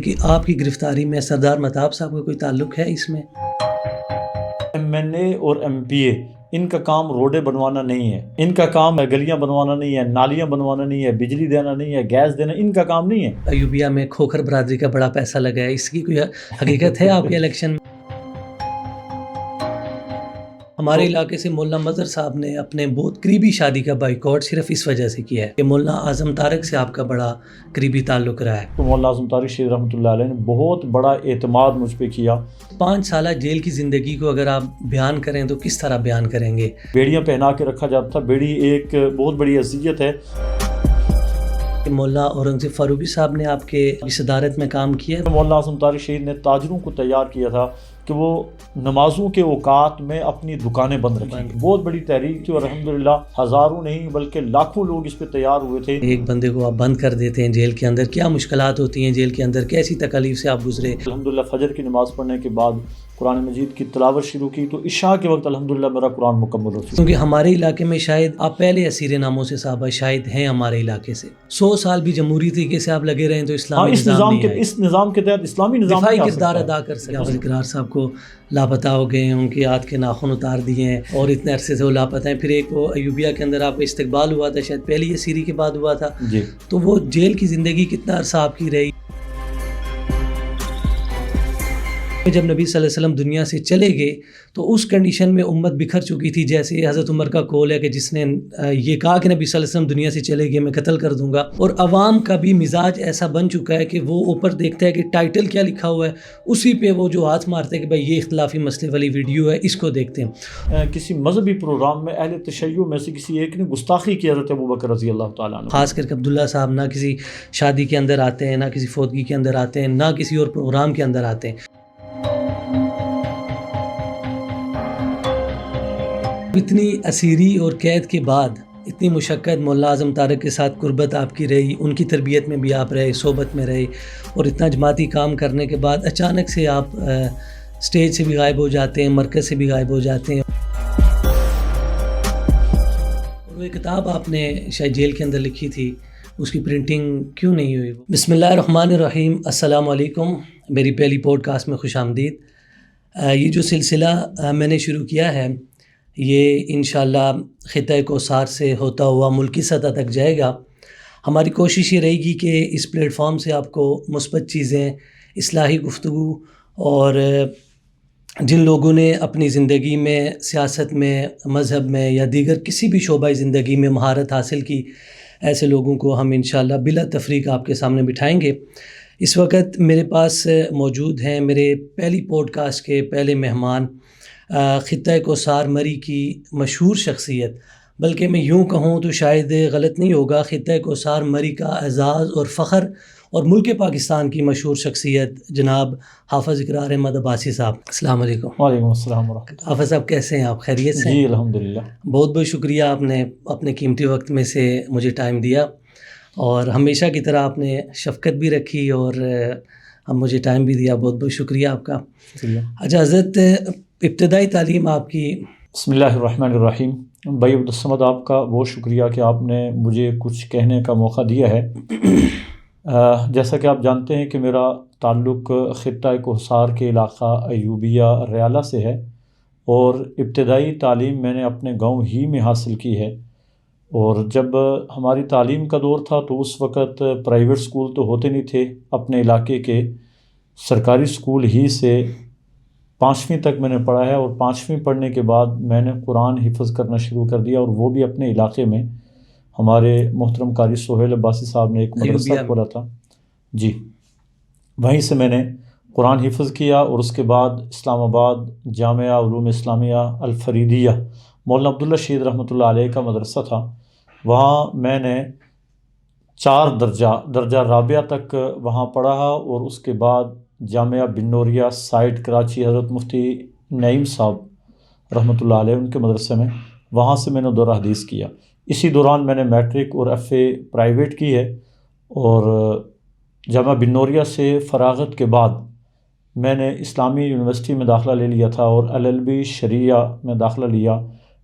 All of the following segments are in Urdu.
کہ آپ کی گرفتاری میں سردار مہتاب صاحب کا کوئی تعلق ہے اس میں؟ MNA اور MPA ان کا کام روڈیں بنوانا نہیں ہے، ان کا کام گلیاں بنوانا نہیں ہے، نالیاں بنوانا نہیں ہے، بجلی دینا نہیں ہے، گیس دینا، ان کا کام نہیں ہے۔ ایوبیہ میں کھوکھر برادری کا بڑا پیسہ لگا ہے، اس کی کوئی حقیقت ہے آپ کے الیکشن میں؟ ہمارے علاقے سے مولانا مظہر صاحب نے اپنے بہت قریبی شادی کا بائیکاٹ صرف اس وجہ سے کیا ہے کہ مولانا اعظم طارق سے آپ کا بڑا قریبی تعلق رہا ہے۔ تو مولانا اعظم طارق شہید رحمۃ اللہ علیہ نے بہت بڑا اعتماد مجھ پہ کیا۔ 5 سالہ جیل کی زندگی کو اگر آپ بیان کریں تو کس طرح بیان کریں گے؟ بیڑیاں پہنا کے رکھا جاتا تھا، بیڑی ایک بہت بڑی اذیت ہے۔ مولانا اورنگزیب فاروقی صاحب نے آپ کے صدارت میں کام کیا ہے۔ مولانا اعظم طارق شہید نے تاجروں کو تیار کیا تھا کہ وہ نمازوں کے اوقات میں اپنی دکانیں بند رکھیں۔ بہت بڑی تحریک تھی اور الحمدللہ ہزاروں نہیں بلکہ لاکھوں لوگ اس پہ تیار ہوئے تھے۔ ایک بندے کو آپ بند کر دیتے ہیں جیل کے اندر، کیا مشکلات ہوتی ہیں جیل کے اندر، کیسی تکالیف سے آپ گزرے؟ الحمدللہ فجر کی نماز پڑھنے کے بعد قرآن مجید کی تلاوت شروع کی تو عشاء کے وقت الحمدللہ میرا قرآن مکمل ہو چکا۔ کیونکہ ہمارے علاقے میں شاید آپ پہلے اسیر ناموں سے صحابہ شاید ہیں ہمارے علاقے سے۔ 100 سال بھی جمہوری طریقے سے آپ لگے رہیں تو اسلامی اس نظام کے تحت اسلامی نظام دفاعی کردار ادا کر سکے۔ آپ اقرار صاحب کو لاپتہ ہو گئے ہیں، ان کے ہاتھ کے ناخن اتار دیے ہیں اور اتنے عرصے سے وہ لاپتہ ہیں۔ پھر ایک وہ ایوبیہ کے اندر آپ کا استقبال ہوا تھا، شاید پہلی اسیری کے بعد ہوا تھا جی۔ تو وہ جیل کی زندگی کتنا عرصہ آپ کی رہی؟ جب نبی صلی اللہ علیہ وسلم دنیا سے چلے گئے تو اس کنڈیشن میں امت بکھر چکی تھی، جیسے حضرت عمر کا قول ہے کہ جس نے یہ کہا کہ نبی صلی اللہ علیہ وسلم دنیا سے چلے گئے میں قتل کر دوں گا، اور عوام کا بھی مزاج ایسا بن چکا ہے کہ وہ اوپر دیکھتا ہے کہ ٹائٹل کیا لکھا ہوا ہے، اسی پہ وہ جو ہاتھ مارتے ہیں کہ بھائی یہ اختلافی مسئلے والی ویڈیو ہے، اس کو دیکھتے ہیں۔ کسی مذہبی پروگرام میں اہل تشیع میں سے کسی ایک نے گستاخی کی حضرت ابوبکر رضی اللہ تعالیٰ عنہ، خاص کر کے عبداللہ صاحب نہ کسی شادی کے اندر آتے ہیں، نہ کسی فوتگی کے اندر آتے ہیں، نہ کسی اور پروگرام کے اندر آتے ہیں۔ اتنی اسیری اور قید کے بعد اتنی مشقت، مولانا اعظم طارق کے ساتھ قربت آپ کی رہی، ان کی تربیت میں بھی آپ رہے، صحبت میں رہے، اور اتنا جماعتی کام کرنے کے بعد اچانک سے آپ سٹیج سے بھی غائب ہو جاتے ہیں، مرکز سے بھی غائب ہو جاتے ہیں۔ اور وہ کتاب آپ نے شاید جیل کے اندر لکھی تھی، اس کی پرنٹنگ کیوں نہیں ہوئی؟ بسم اللہ الرحمن الرحیم، السلام علیکم، میری پہلی پوڈ کاسٹ میں خوش آمدید۔ یہ جو سلسلہ میں نے شروع کیا ہے یہ انشاءاللہ خطہ کوثر سے ہوتا ہوا ملکی سطح تک جائے گا۔ ہماری کوشش یہ رہے گی کہ اس پلیٹ فارم سے آپ کو مثبت چیزیں، اصلاحی گفتگو، اور جن لوگوں نے اپنی زندگی میں سیاست میں، مذہب میں یا دیگر کسی بھی شعبۂ زندگی میں مہارت حاصل کی، ایسے لوگوں کو ہم انشاءاللہ بلا تفریق آپ کے سامنے بٹھائیں گے۔ اس وقت میرے پاس موجود ہیں میرے پہلی پوڈ کاسٹ کے پہلے مہمان، خطہ کوثر مری کی مشہور شخصیت، بلکہ میں یوں کہوں تو شاید غلط نہیں ہوگا، خطہ کوثر مری کا اعزاز اور فخر اور ملک پاکستان کی مشہور شخصیت جناب حافظ اقرار احمد عباسی صاحب۔ السلام علیکم۔ وعلیکم السلام ورحمۃ اللہ۔ حافظ صاحب کیسے ہیں آپ؟ خیریت سے؟ جی الحمدللہ۔ بہت بہت شکریہ، آپ نے اپنے قیمتی وقت میں سے مجھے ٹائم دیا، اور ہمیشہ کی طرح آپ نے شفقت بھی رکھی اور ہم مجھے ٹائم بھی دیا، بہت بہت شکریہ آپ کا۔ اچھا حضرت، ابتدائی تعلیم آپ کی؟ بسم اللہ الرحمن الرحیم۔ بھائی عبدالصمد، آپ کا بہت شکریہ کہ آپ نے مجھے کچھ کہنے کا موقع دیا ہے۔ جیسا کہ آپ جانتے ہیں کہ میرا تعلق خطہ کوثر کے علاقہ ایوبیہ ریالہ سے ہے، اور ابتدائی تعلیم میں نے اپنے گاؤں ہی میں حاصل کی ہے۔ اور جب ہماری تعلیم کا دور تھا تو اس وقت پرائیویٹ سکول تو ہوتے نہیں تھے، اپنے علاقے کے سرکاری سکول ہی سے 5ویں تک میں نے پڑھا ہے، اور 5ویں پڑھنے کے بعد میں نے قرآن حفظ کرنا شروع کر دیا، اور وہ بھی اپنے علاقے میں۔ ہمارے محترم قاری سہیل عباسی صاحب نے ایک مدرسہ کھولا تھا، جی، وہیں سے میں نے قرآن حفظ کیا، اور اس کے بعد اسلام آباد جامعہ علوم اسلامیہ الفریدیہ مولانا عبداللہ شہید رحمۃ اللہ علیہ کا مدرسہ تھا، وہاں میں نے 4 درجہ رابعہ تک وہاں پڑھا، اور اس کے بعد جامعہ بن نوریہ سائٹ کراچی حضرت مفتی نعیم صاحب رحمۃ اللہ علیہ ان کے مدرسے میں، وہاں سے میں نے دورہ حدیث کیا۔ اسی دوران میں نے میٹرک اور FA پرائیویٹ کی ہے، اور جامعہ بن نوریہ سے فراغت کے بعد میں نے اسلامی یونیورسٹی میں داخلہ لے لیا تھا، اور LLB شریعہ میں داخلہ لیا،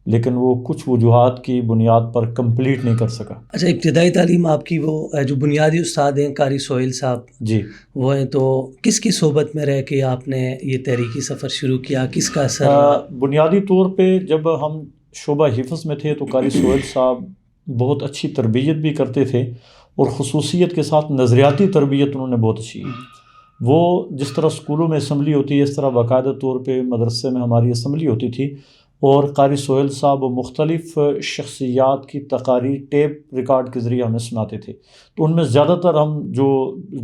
لیکن وہ کچھ وجوہات کی بنیاد پر کمپلیٹ نہیں کر سکا۔ اچھا، ابتدائی تعلیم آپ کی وہ جو بنیادی استاد ہیں قاری سہیل صاحب جی وہ ہیں، تو کس کی صحبت میں رہ کے آپ نے یہ تحریکی سفر شروع کیا، کس کا اثر رہا؟ بنیادی طور پہ جب ہم شعبہ حفظ میں تھے تو قاری سہیل صاحب بہت اچھی تربیت بھی کرتے تھے، اور خصوصیت کے ساتھ نظریاتی تربیت انہوں نے بہت اچھی کی۔ وہ جس طرح اسکولوں میں اسمبلی ہوتی ہے اس طرح باقاعدہ طور پہ مدرسے میں ہماری اسمبلی ہوتی تھی، اور قاری سہیل صاحب مختلف شخصیات کی تقاریر ٹیپ ریکارڈ کے ذریعے ہمیں سناتے تھے، تو ان میں زیادہ تر ہم جو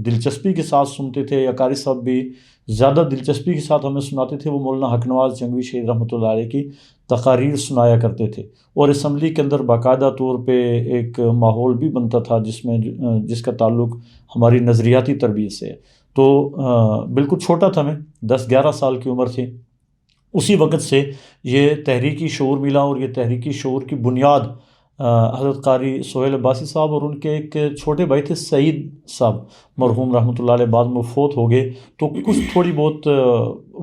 دلچسپی کے ساتھ سنتے تھے، یا قاری صاحب بھی زیادہ دلچسپی کے ساتھ ہمیں سناتے تھے، وہ مولانا حق نواز جنگوی شہید رحمۃ اللہ علیہ کی تقاریر سنایا کرتے تھے، اور اسمبلی کے اندر باقاعدہ طور پہ ایک ماحول بھی بنتا تھا جس کا تعلق ہماری نظریاتی تربیت سے ہے۔ تو بالکل چھوٹا تھا، میں 10-11 سال کی عمر تھی، اسی وقت سے یہ تحریکی شعور ملا، اور یہ تحریکی شعور کی بنیاد حضرت قاری سہیل عباسی صاحب اور ان کے ایک چھوٹے بھائی تھے سعید صاحب مرحوم رحمۃ اللہ علیہ، بعد میں فوت ہو گئے، تو کچھ تھوڑی بہت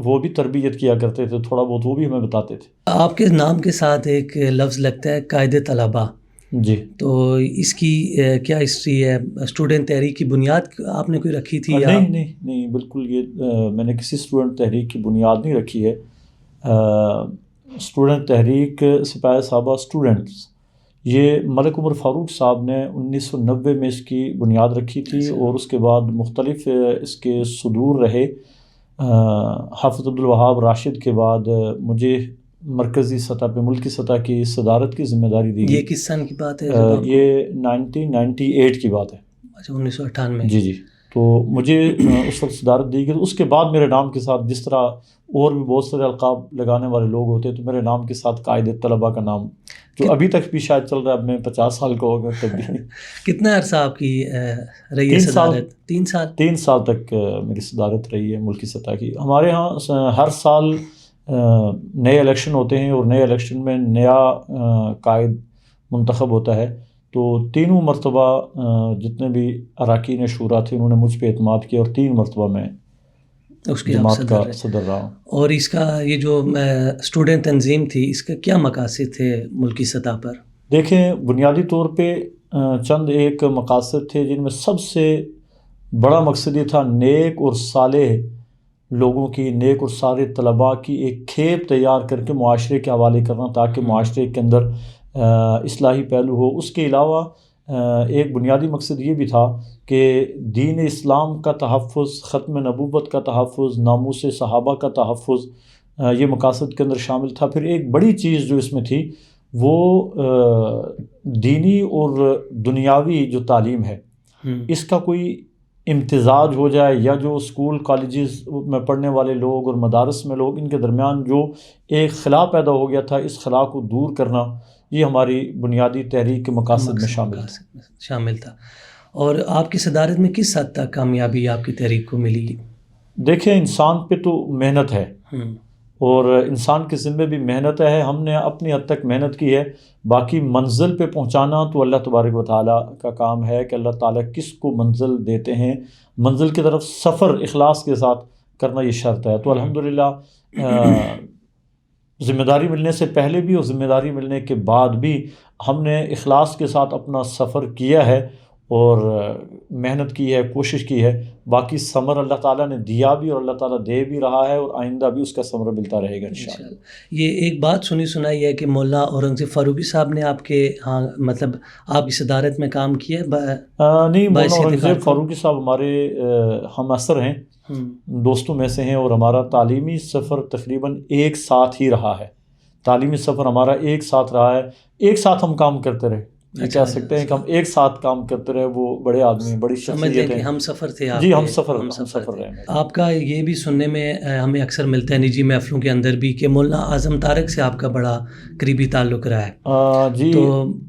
وہ بھی تربیت کیا کرتے تھے، تھوڑا بہت وہ بھی ہمیں بتاتے تھے۔ آپ کے نام کے ساتھ ایک لفظ لگتا ہے قائد طلباء، جی تو اس کی کیا ہسٹری ہے؟ اسٹوڈنٹ تحریک کی بنیاد آپ نے کوئی رکھی تھی؟ نہیں بالکل، یہ میں نے کسی اسٹوڈنٹ تحریک کی بنیاد نہیں رکھی ہے۔ اسٹوڈنٹ تحریک سپاہی صحابہ اسٹوڈنٹس، یہ ملک عمر فاروق صاحب نے 1990 میں اس کی بنیاد رکھی تھی، اور اس کے بعد مختلف اس کے صدور رہے۔ حافظ عبدالوہاب راشد کے بعد مجھے مرکزی سطح پہ ملکی سطح کی صدارت کی ذمہ داری دی گئی۔ یہ کس سن کی بات ہے؟ یہ 1998 کی بات ہے۔ اچھا، 1998۔ جی تو مجھے اس وقت صدارت دی گئی۔ اس کے بعد میرے نام کے ساتھ جس طرح اور بھی بہت سارے القاب لگانے والے لوگ ہوتے ہیں، تو میرے نام کے ساتھ قائد طلباء کا نام جو ابھی تک بھی شاید چل رہا ہے، اب میں 50 سال کا ہو گیا تب بھی۔ کتنا عرصہ آپ کی رہی ہے صدارت؟ 3 سال؟ 3 سال تک میری صدارت رہی ہے ملکی سطح کی۔ ہمارے ہاں ہر سال نئے الیکشن ہوتے ہیں، اور نئے الیکشن میں نیا قائد منتخب ہوتا ہے، تو تینوں مرتبہ جتنے بھی اراکین شورا تھے انہوں نے مجھ پہ اعتماد کیا، اور 3 مرتبہ میں اس کے جماعت کا صدر رہا ہوں۔ اور اس کا یہ جو اسٹوڈنٹ تنظیم تھی، اس کا کیا مقاصد تھے ملکی سطح پر؟ دیکھیں، بنیادی طور پہ چند ایک مقاصد تھے، جن میں سب سے بڑا مقصد یہ تھا نیک اور صالح لوگوں کی، نیک اور صالح طلباء کی ایک کھیپ تیار کر کے معاشرے کے حوالے کرنا، تاکہ معاشرے کے اندر اصلاحی پہلو ہو۔ اس کے علاوہ ایک بنیادی مقصد یہ بھی تھا کہ دین اسلام کا تحفظ، ختم نبوت کا تحفظ، ناموس صحابہ کا تحفظ، یہ مقاصد کے اندر شامل تھا۔ پھر ایک بڑی چیز جو اس میں تھی وہ دینی اور دنیاوی جو تعلیم ہے اس کا کوئی امتزاج ہو جائے، یا جو اسکول کالجز میں پڑھنے والے لوگ اور مدارس میں لوگ، ان کے درمیان جو ایک خلا پیدا ہو گیا تھا، اس خلا کو دور کرنا، یہ ہماری بنیادی تحریک کے مقاصد میں شامل تھا۔ اور آپ کی صدارت میں کس حد تک کامیابی آپ کی تحریک کو ملی؟ دیکھیں، انسان پہ تو محنت ہے، اور انسان کے ذمے بھی محنت ہے۔ ہم نے اپنی حد تک محنت کی ہے، باقی منزل پہ پہنچانا تو اللہ تبارک و تعالیٰ کا کام ہے کہ اللہ تعالیٰ کس کو منزل دیتے ہیں، منزل کی طرف سفر اخلاص کے ساتھ کرنا یہ شرط ہے۔ تو الحمدللہ ذمہ داری ملنے سے پہلے بھی اور ذمہ داری ملنے کے بعد بھی ہم نے اخلاص کے ساتھ اپنا سفر کیا ہے، اور محنت کی ہے، کوشش کی ہے۔ باقی ثمر اللہ تعالیٰ نے دیا بھی، اور اللہ تعالیٰ دے بھی رہا ہے، اور آئندہ بھی اس کا ثمر ملتا رہے گا انشاءاللہ۔ یہ ایک بات سنی سنائی ہے کہ مولانا اورنگزیب فاروقی صاحب نے آپ کے ہاں مطلب آپ کی صدارت میں کام کیا ہے؟ نہیں، مولانا اورنگزیب فاروقی صاحب ہمارے ہم عصر ہیں، دوستوں میں سے ہیں، اور ہمارا تعلیمی سفر تقریباً ایک ساتھ ہی رہا ہے۔ تعلیمی سفر ہمارا ایک ساتھ رہا ہے، ایک ساتھ ہم کام کرتے رہے، یہ کہہ سکتے ہیں کہ ہم ایک ساتھ کام کرتے رہے۔ وہ بڑے آدمی، بڑی شخصیت ہیں، ہم سفر تھے۔ جی ہم سفر رہے ہیں۔ آپ کا یہ بھی سننے میں ہمیں اکثر ملتا ہے نجی محفلوں کے اندر بھی کہ مولانا اعظم طارق سے آپ کا بڑا قریبی تعلق رہا ہے۔ جی، تو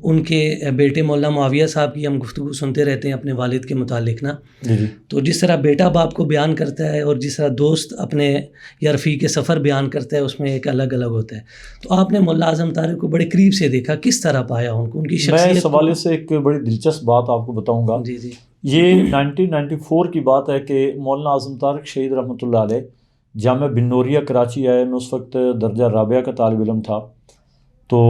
ان کے بیٹے مولانا معاویہ صاحب کی ہم گفتگو سنتے رہتے ہیں اپنے والد کے متعلق نا۔ جی تو جس طرح بیٹا باپ کو بیان کرتا ہے، اور جس طرح دوست اپنے یا رفیق سفر بیان کرتا ہے، اس میں ایک الگ الگ ہوتا ہے۔ تو آپ نے مولانا اعظم طارق کو بڑے قریب سے دیکھا، کس طرح پایا ان کو، ان کی شخصیت؟ میں اس حوالے سے ایک بڑی دلچسپ بات آپ کو بتاؤں گا۔ جی جی، یہ 1994 کی بات ہے کہ مولانا اعظم طارق شہید رحمۃ اللہ علیہ جامعہ بن نوریہ کراچی آئے۔ میں اس وقت درجہ رابعہ کا طالب علم تھا۔ تو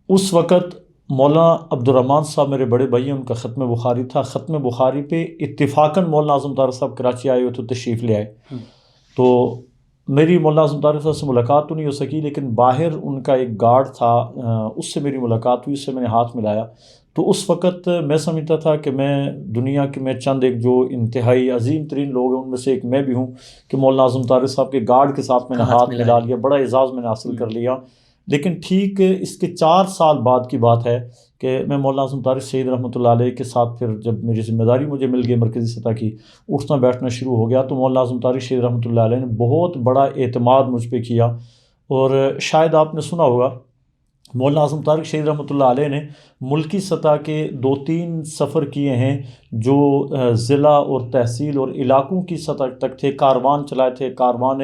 اس وقت مولانا عبدالرحمن صاحب میرے بڑے بھائی ہیں، ان کا ختم بخاری تھا. ختم بخاری پہ اتفاقاً مولانا اعظم طارق صاحب کراچی آئے ہوئے تو تشریف لے آئے. تو میری مولانا اعظم طارق صاحب سے ملاقات تو نہیں ہو سکی، لیکن باہر ان کا ایک گارڈ تھا، اس سے میری ملاقات ہوئی، اس سے میں نے ہاتھ ملایا. تو اس وقت میں سمجھتا تھا کہ میں دنیا کے میں چند ایک جو انتہائی عظیم ترین لوگ ہیں ان میں سے ایک میں بھی ہوں کہ مولانا اعظم طارق صاحب کے گارڈ کے ساتھ میں نے ہاتھ ملا لیا، بڑا اعزاز میں نے حاصل کر لیا. لیکن ٹھیک اس کے 4 سال بعد کی بات ہے کہ میں مولانا اعظم طارق شہید رحمۃ اللہ علیہ کے ساتھ پھر جب میری ذمہ داری مجھے مل گئی مرکزی سطح کی، اٹھنا بیٹھنا شروع ہو گیا، تو مولانا اعظم طارق شہید رحمۃ اللہ علیہ نے بہت بڑا اعتماد مجھ پہ کیا. اور شاید آپ نے سنا ہوگا مولانا اعظم طارق شہید رحمۃ اللہ علیہ نے ملکی سطح کے 2-3 سفر کیے ہیں جو ضلع اور تحصیل اور علاقوں کی سطح تک تھے. کاروان چلائے تھے، کاروان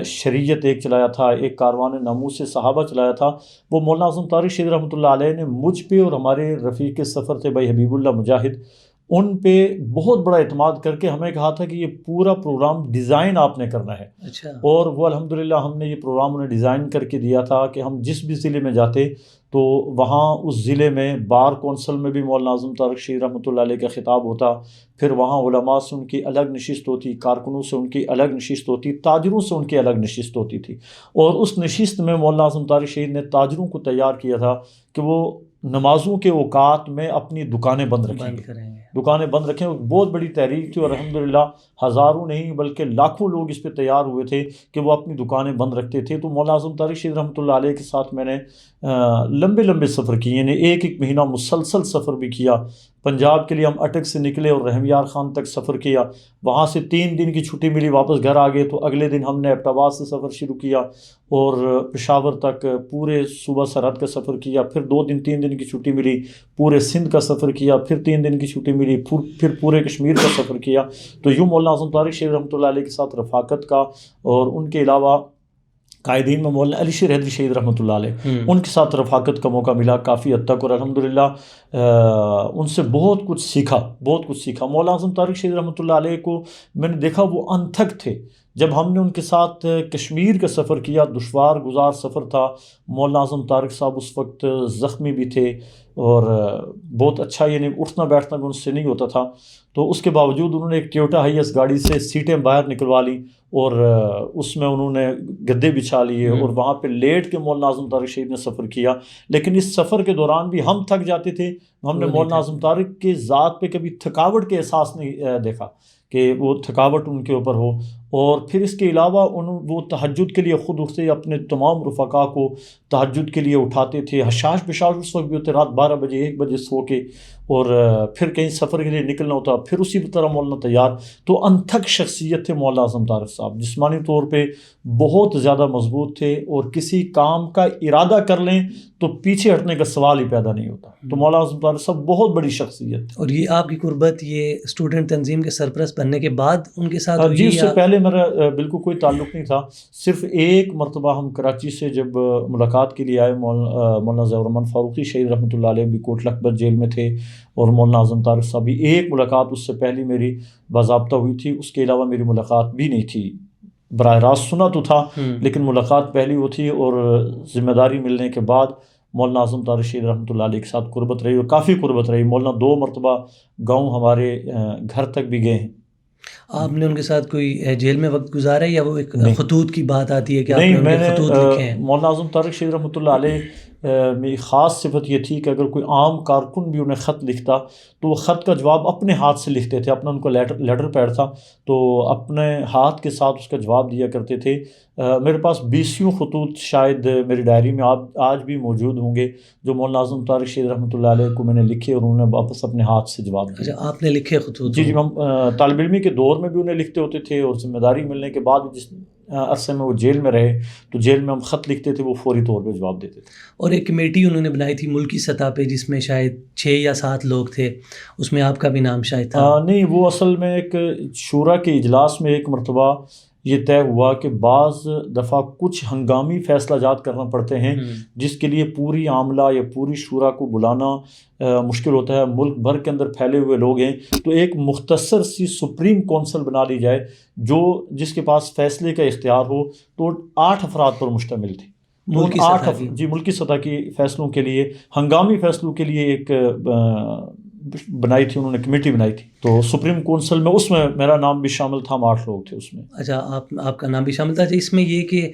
شریعت ایک چلایا تھا، ایک کاروان ناموس صحابہ چلایا تھا. وہ مولانا اعظم طارق شہید رحمۃ اللہ علیہ نے مجھ پہ اور ہمارے رفیق سفر تھے بھائی حبیب اللہ مجاہد، ان پہ بہت بڑا اعتماد کر کے ہمیں کہا تھا کہ یہ پورا پروگرام ڈیزائن آپ نے کرنا ہے. اچھا. اور وہ الحمدللہ ہم نے یہ پروگرام انہیں ڈیزائن کر کے دیا تھا کہ ہم جس بھی ضلع میں جاتے تو وہاں اس ضلع میں بار کونسل میں بھی مولانا اعظم طارق شہید رحمۃ اللہ علیہ کا خطاب ہوتا، پھر وہاں علماء سے ان کی الگ نشست ہوتی، کارکنوں سے ان کی الگ نشست ہوتی، تاجروں سے ان کی الگ نشست ہوتی تھی. اور اس نشست میں مولانا اعظم طارق شہید نے تاجروں کو تیار کیا تھا کہ وہ نمازوں کے اوقات میں اپنی دکانیں بند رکھیں گے، دکانیں بند رکھیں. بہت بڑی تحریک تھی اور الحمدللہ ہزاروں نہیں بلکہ لاکھوں لوگ اس پہ تیار ہوئے تھے کہ وہ اپنی دکانیں بند رکھتے تھے. تو مولانا اعظم طارق شہید رحمۃ اللہ علیہ کے ساتھ میں نے لمبے لمبے سفر کیے، یعنی ایک مہینہ مسلسل سفر بھی کیا. پنجاب کے لیے ہم اٹک سے نکلے اور رحمیار خان تک سفر کیا، وہاں سے 3 دن کی چھٹی ملی، واپس گھر آ گئے. تو اگلے دن ہم نے ایبٹ آباد سے سفر شروع کیا اور پشاور تک پورے صوبہ سرحد کا سفر کیا. پھر 2 دن 3 دن کی چھٹی ملی، پورے سندھ کا سفر کیا. پھر 3 دن کی چھٹی ملی، پھر پورے کشمیر کا سفر کیا. تو یوں مولانا اعظم طارق شہید رحمۃ اللہ علیہ کے ساتھ رفاقت کا، اور ان کے علاوہ قائدین میں مولانا علی شیر حیدری شہید رحمۃ اللہ علیہ، ان کے ساتھ رفاقت کا موقع ملا کافی حد تک، اور الحمدللہ ان سے بہت کچھ سیکھا. مولانا اعظم طارق شہید رحمۃ اللہ علیہ کو میں نے دیکھا وہ انتھک تھے. جب ہم نے ان کے ساتھ کشمیر کا سفر کیا، دشوار گزار سفر تھا. مولانا اعظم طارق صاحب اس وقت زخمی بھی تھے اور بہت اچھا یعنی اٹھنا بیٹھنا بھی ان سے نہیں ہوتا تھا. تو اس کے باوجود انہوں نے ایک ٹویوٹا ہائیس گاڑی سے سیٹیں باہر نکلوا لی اور اس میں انہوں نے گدے بچھا لیے اور وہاں پہ لیٹ کے مولانا اعظم طارق شہید نے سفر کیا. لیکن اس سفر کے دوران بھی ہم تھک جاتے تھے، ہم نے مولانا اعظم طارق کے ذات پہ کبھی تھکاوٹ کے احساس نہیں دیکھا کہ وہ تھکاوٹ ان کے اوپر ہو. اور پھر اس کے علاوہ وہ تہجد کے لیے خود اٹھتے، اپنے تمام رفقا کو تہجد کے لیے اٹھاتے تھے. حشاش بشاش اس وقت بھی ہوتے، رات 12 بجے 1 بجے سو کے، اور پھر کہیں سفر کے لیے نکلنا ہوتا، پھر اسی طرح مولانا تیار. تو انتھک شخصیت تھے مولانا اعظم طارق صاحب، جسمانی طور پہ بہت زیادہ مضبوط تھے، اور کسی کام کا ارادہ کر لیں تو پیچھے ہٹنے کا سوال ہی پیدا نہیں ہوتا. تو مولانا اعظم طارق صاحب بہت بڑی شخصیت تھی. اور یہ آپ کی قربت یہ اسٹوڈنٹ تنظیم کے سرپرست بننے کے بعد ان کے ساتھ جی، اس سے پہلے میرا بالکل کوئی تعلق نہیں تھا. صرف ایک مرتبہ ہم کراچی سے جب ملاقات کے لیے آئے، مولانا ضیاء الرحمن فاروقی شہید رحمۃ اللہ علیہ بھی کوٹ لکھپت جیل میں تھے، اور مولانا اعظم طارق صاحب بھی. ایک ملاقات اس سے پہلی میری باضابطہ ہوئی تھی، اس کے علاوہ میری ملاقات بھی نہیں تھی. براہ راست سنا تو تھا لیکن ملاقات پہلی وہ تھی. اور ذمہ داری ملنے کے بعد مولانا اعظم طارق شہید رحمۃ اللہ علیہ کے ساتھ قربت رہی، اور کافی قربت رہی. مولانا 2 مرتبہ گاؤں ہمارے گھر تک بھی گئے ہیں. آپ نے ان کے ساتھ کوئی جیل میں وقت گزارا ہے، یا وہ ایک خطوط کی بات آتی ہے کہ آپ نے ان کے خطوط لکھے ہیں؟ مولانا اعظم طارق شہید رحمۃ اللہ علیہ میری خاص صفت یہ تھی کہ اگر کوئی عام کارکن بھی انہیں خط لکھتا تو وہ خط کا جواب اپنے ہاتھ سے لکھتے تھے. اپنا ان کو لیٹر پیڈ تھا تو اپنے ہاتھ کے ساتھ اس کا جواب دیا کرتے تھے. میرے پاس 20 خطوط شاید میری ڈائری میں آج بھی موجود ہوں گے جو مولانا اعظم طارق شہید رحمۃ اللہ علیہ کو میں نے لکھے، اور انہوں نے واپس اپنے ہاتھ سے جواب دیا. اچھا، آپ نے لکھے خطوط؟ جی، ہم طالب علمی کے دور میں بھی انہیں لکھتے ہوتے تھے، اور ذمہ داری ملنے کے بعد جس عرصے میں وہ جیل میں رہے تو جیل میں ہم خط لکھتے تھے، وہ فوری طور پہ جواب دیتے تھے. اور ایک کمیٹی انہوں نے بنائی تھی ملکی سطح پہ جس میں شاید 6 یا 7 لوگ تھے، اس میں آپ کا بھی نام شاید تھا. نہیں، وہ اصل میں ایک شورا کے اجلاس میں ایک مرتبہ یہ طے ہوا کہ بعض دفعہ کچھ ہنگامی فیصلہ جات کرنا پڑتے ہیں جس کے لیے پوری عاملہ یا پوری شورا کو بلانا مشکل ہوتا ہے. ملک بھر کے اندر پھیلے ہوئے لوگ ہیں، تو ایک مختصر سی سپریم کونسل بنا لی جائے جس کے پاس فیصلے کا اختیار ہو. تو 8 افراد پر مشتمل تھی. تو ملکی ان سطح کی جی ملکی سطح کی فیصلوں کے لیے، ہنگامی فیصلوں کے لیے ایک بنائی تھی، انہوں نے کمیٹی بنائی تھی، تو سپریم کونسل میں اس میں میرا نام بھی شامل تھا، ہم 8 لوگ تھے اس میں۔ اچھا، آپ کا نام بھی شامل تھا۔ اچھا، اس میں یہ کہ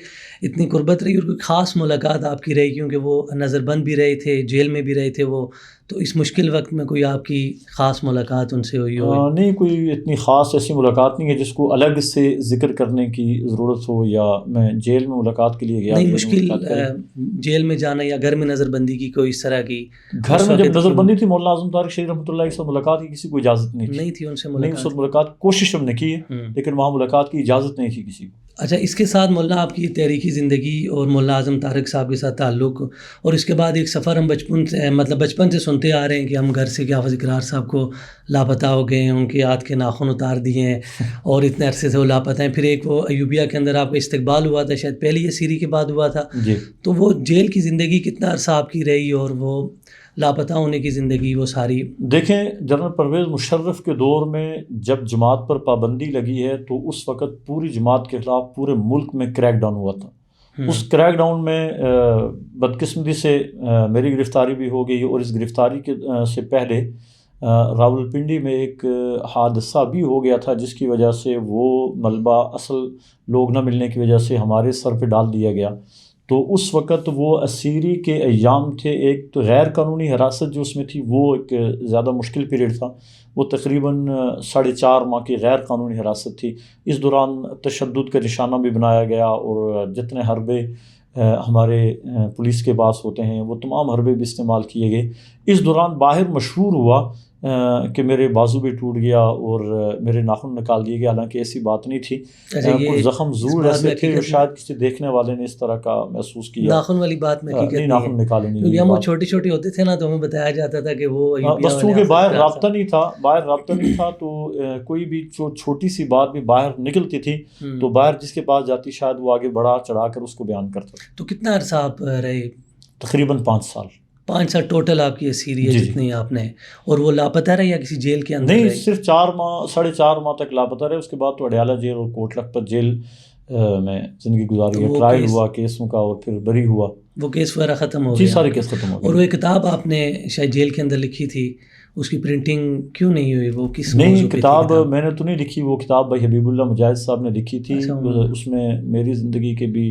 اتنی قربت رہی اور کوئی خاص ملاقات آپ کی رہی، کیونکہ وہ نظر بند بھی رہے تھے، جیل میں بھی رہے تھے وہ، تو اس مشکل وقت میں کوئی آپ کی خاص ملاقات ان سے ہوئی ہو؟ نہیں، کوئی اتنی خاص ایسی ملاقات نہیں ہے جس کو الگ سے ذکر کرنے کی ضرورت ہو، یا میں جیل میں ملاقات کے لیے گیا، نہیں، جیل میں مشکل ملاقات کریں۔ جیل میں جانا یا گھر میں نظر بندی کی کوئی اس طرح کی؟ گھر میں جب نظر بندی تھی، مولانا اعظم طارق شہید رحمۃ اللہ سے ملاقات کی کسی کو اجازت نہیں تھی ان سے نہیں، اس وقت ملاقات کوشش ہم نے کی ہے، لیکن وہاں ملاقات کی اجازت نہیں تھی کسی کو۔ اچھا، اس کے ساتھ مولانا آپ کی تحریکی زندگی اور مولانا اعظم طارق صاحب کے ساتھ تعلق، اور اس کے بعد ایک سفر ہم بچپن سے سنتے آ رہے ہیں کہ ہم گھر سے کہ حافظ اقرار صاحب کو لاپتہ ہو گئے ہیں، ان کے ہاتھ کے ناخن اتار دیے ہیں اور اتنے عرصے سے وہ لاپتہ ہیں۔ پھر ایک وہ ایوبیہ کے اندر آپ کا استقبال ہوا تھا، شاید پہلی یہ سیری کے بعد ہوا تھا جی۔ تو وہ جیل کی زندگی کتنا عرصہ آپ کی رہی، اور وہ لاپتہ ہونے کی زندگی وہ ساری؟ دیکھیں، جنرل پرویز مشرف کے دور میں جب جماعت پر پابندی لگی ہے تو اس وقت پوری جماعت کے خلاف پورے ملک میں کریک ڈاؤن ہوا تھا۔ اس کریک ڈاؤن میں بدقسمتی سے میری گرفتاری بھی ہو گئی، اور اس گرفتاری سے پہلے راولپنڈی میں ایک حادثہ بھی ہو گیا تھا، جس کی وجہ سے وہ ملبہ اصل لوگ نہ ملنے کی وجہ سے ہمارے سر پہ ڈال دیا گیا۔ تو اس وقت وہ اسیری کے ایام تھے، ایک تو غیر قانونی حراست جو اس میں تھی وہ ایک زیادہ مشکل پیریڈ تھا، وہ تقریباً 4.5 ماہ کی غیر قانونی حراست تھی۔ اس دوران تشدد کا نشانہ بھی بنایا گیا، اور جتنے حربے ہمارے پولیس کے پاس ہوتے ہیں وہ تمام حربے بھی استعمال کیے گئے۔ اس دوران باہر مشہور ہوا کہ میرے بازو بھی ٹوٹ گیا اور میرے ناخن نکال دیے گئے، حالانکہ ایسی بات نہیں تھی۔ کچھ زخم ضرور ایسے تھے جو شاید کسی دیکھنے والے نے اس طرح کا محسوس کیا۔ ناخن والی بات میں حقیقت نہیں، ناخن نکالے نہیں، کیونکہ ہم وہ چھوٹے ہوتے تھے نا، تو ہمیں بتایا جاتا تھا کہ وہ بس چونکہ باہر رابطہ نہیں تھا تو کوئی بھی چھوٹی سی بات بھی باہر نکلتی تھی تو باہر جس کے پاس جاتی شاید وہ آگے بڑھا چڑھا کر اس کو بیان کرتا تھا۔ تو کتنا عرصہ آپ رہے؟ تقریباً 5 سال۔ 5 سال ٹوٹل آپ کی اسیری ہے جتنی آپ نے، اور وہ لاپتہ رہے یا کسی جیل کے اندر؟ نہیں، صرف 4 ماہ 4.5 ماہ تک لاپتہ رہے، اس کے بعد تو اڈیالہ جیل اور کوٹ لکھپت جیل میں زندگی گزاری ہے۔ ٹرائل ہوا کیسوں کا اور پھر بری ہوا، وہ کیس وغیرہ ختم ہو جی، گیا؟ سارے کیس ختم ہو گئے۔ اور وہ ایک کتاب آپ نے شاید جیل کے اندر لکھی تھی، اس کی پرنٹنگ کیوں نہیں ہوئی؟ وہ کس نہیں، کتاب میں نے تو نہیں لکھی، وہ کتاب بھائی حبیب اللہ مجاہد صاحب نے لکھی تھی۔ اس میں میری زندگی کے بھی،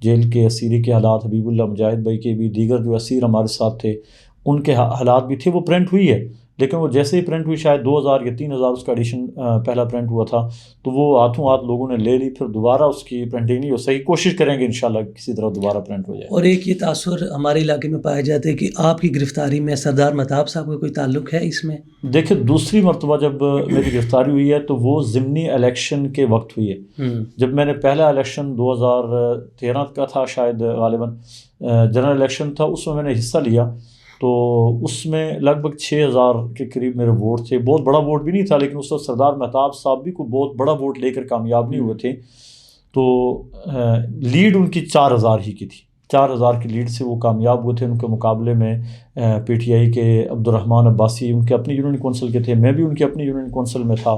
جیل کے اسیری کے حالات، حبیب اللہ مجاہد بھائی کے بھی، دیگر جو اسیر ہمارے ساتھ تھے ان کے حالات بھی تھے، وہ پرنٹ ہوئی ہے، لیکن وہ جیسے ہی پرنٹ ہوئی، شاید 2000 یا 3000 اس کا ایڈیشن پہلا پرنٹ ہوا تھا، تو وہ ہاتھوں ہاتھ لوگوں نے لے لی، پھر دوبارہ اس کی پرنٹنگ نہیں ہو سکی۔ کوشش کریں گے انشاءاللہ کسی طرح دوبارہ پرنٹ ہو جائے۔ اور ایک یہ تاثر ہمارے علاقے میں پایا جاتا ہے کہ آپ کی گرفتاری میں سردار مہتاب صاحب کا کوئی تعلق ہے اس میں؟ دیکھیں، دوسری مرتبہ جب میری گرفتاری ہوئی ہے تو وہ ضمنی الیکشن کے وقت ہوئی ہے۔ جب میں نے پہلا الیکشن 2013 کا تھا شاید، غالباً جنرل الیکشن تھا، اس میں نے حصہ لیا، تو اس میں لگ بھگ 6000 کے قریب میرے ووٹ تھے۔ بہت بڑا ووٹ بھی نہیں تھا، لیکن اس وقت سردار مہتاب صاحب بھی کوئی بہت بڑا ووٹ لے کر کامیاب نہیں ہوئے تھے، تو لیڈ ان کی 4000 ہی کی تھی۔ 4000 کی لیڈ سے وہ کامیاب ہوئے تھے۔ ان کے مقابلے میں پی ٹی آئی کے عبدالرحمن عباسی ان کے اپنی یونین کونسل کے تھے، میں بھی ان کی اپنی یونین کونسل میں تھا۔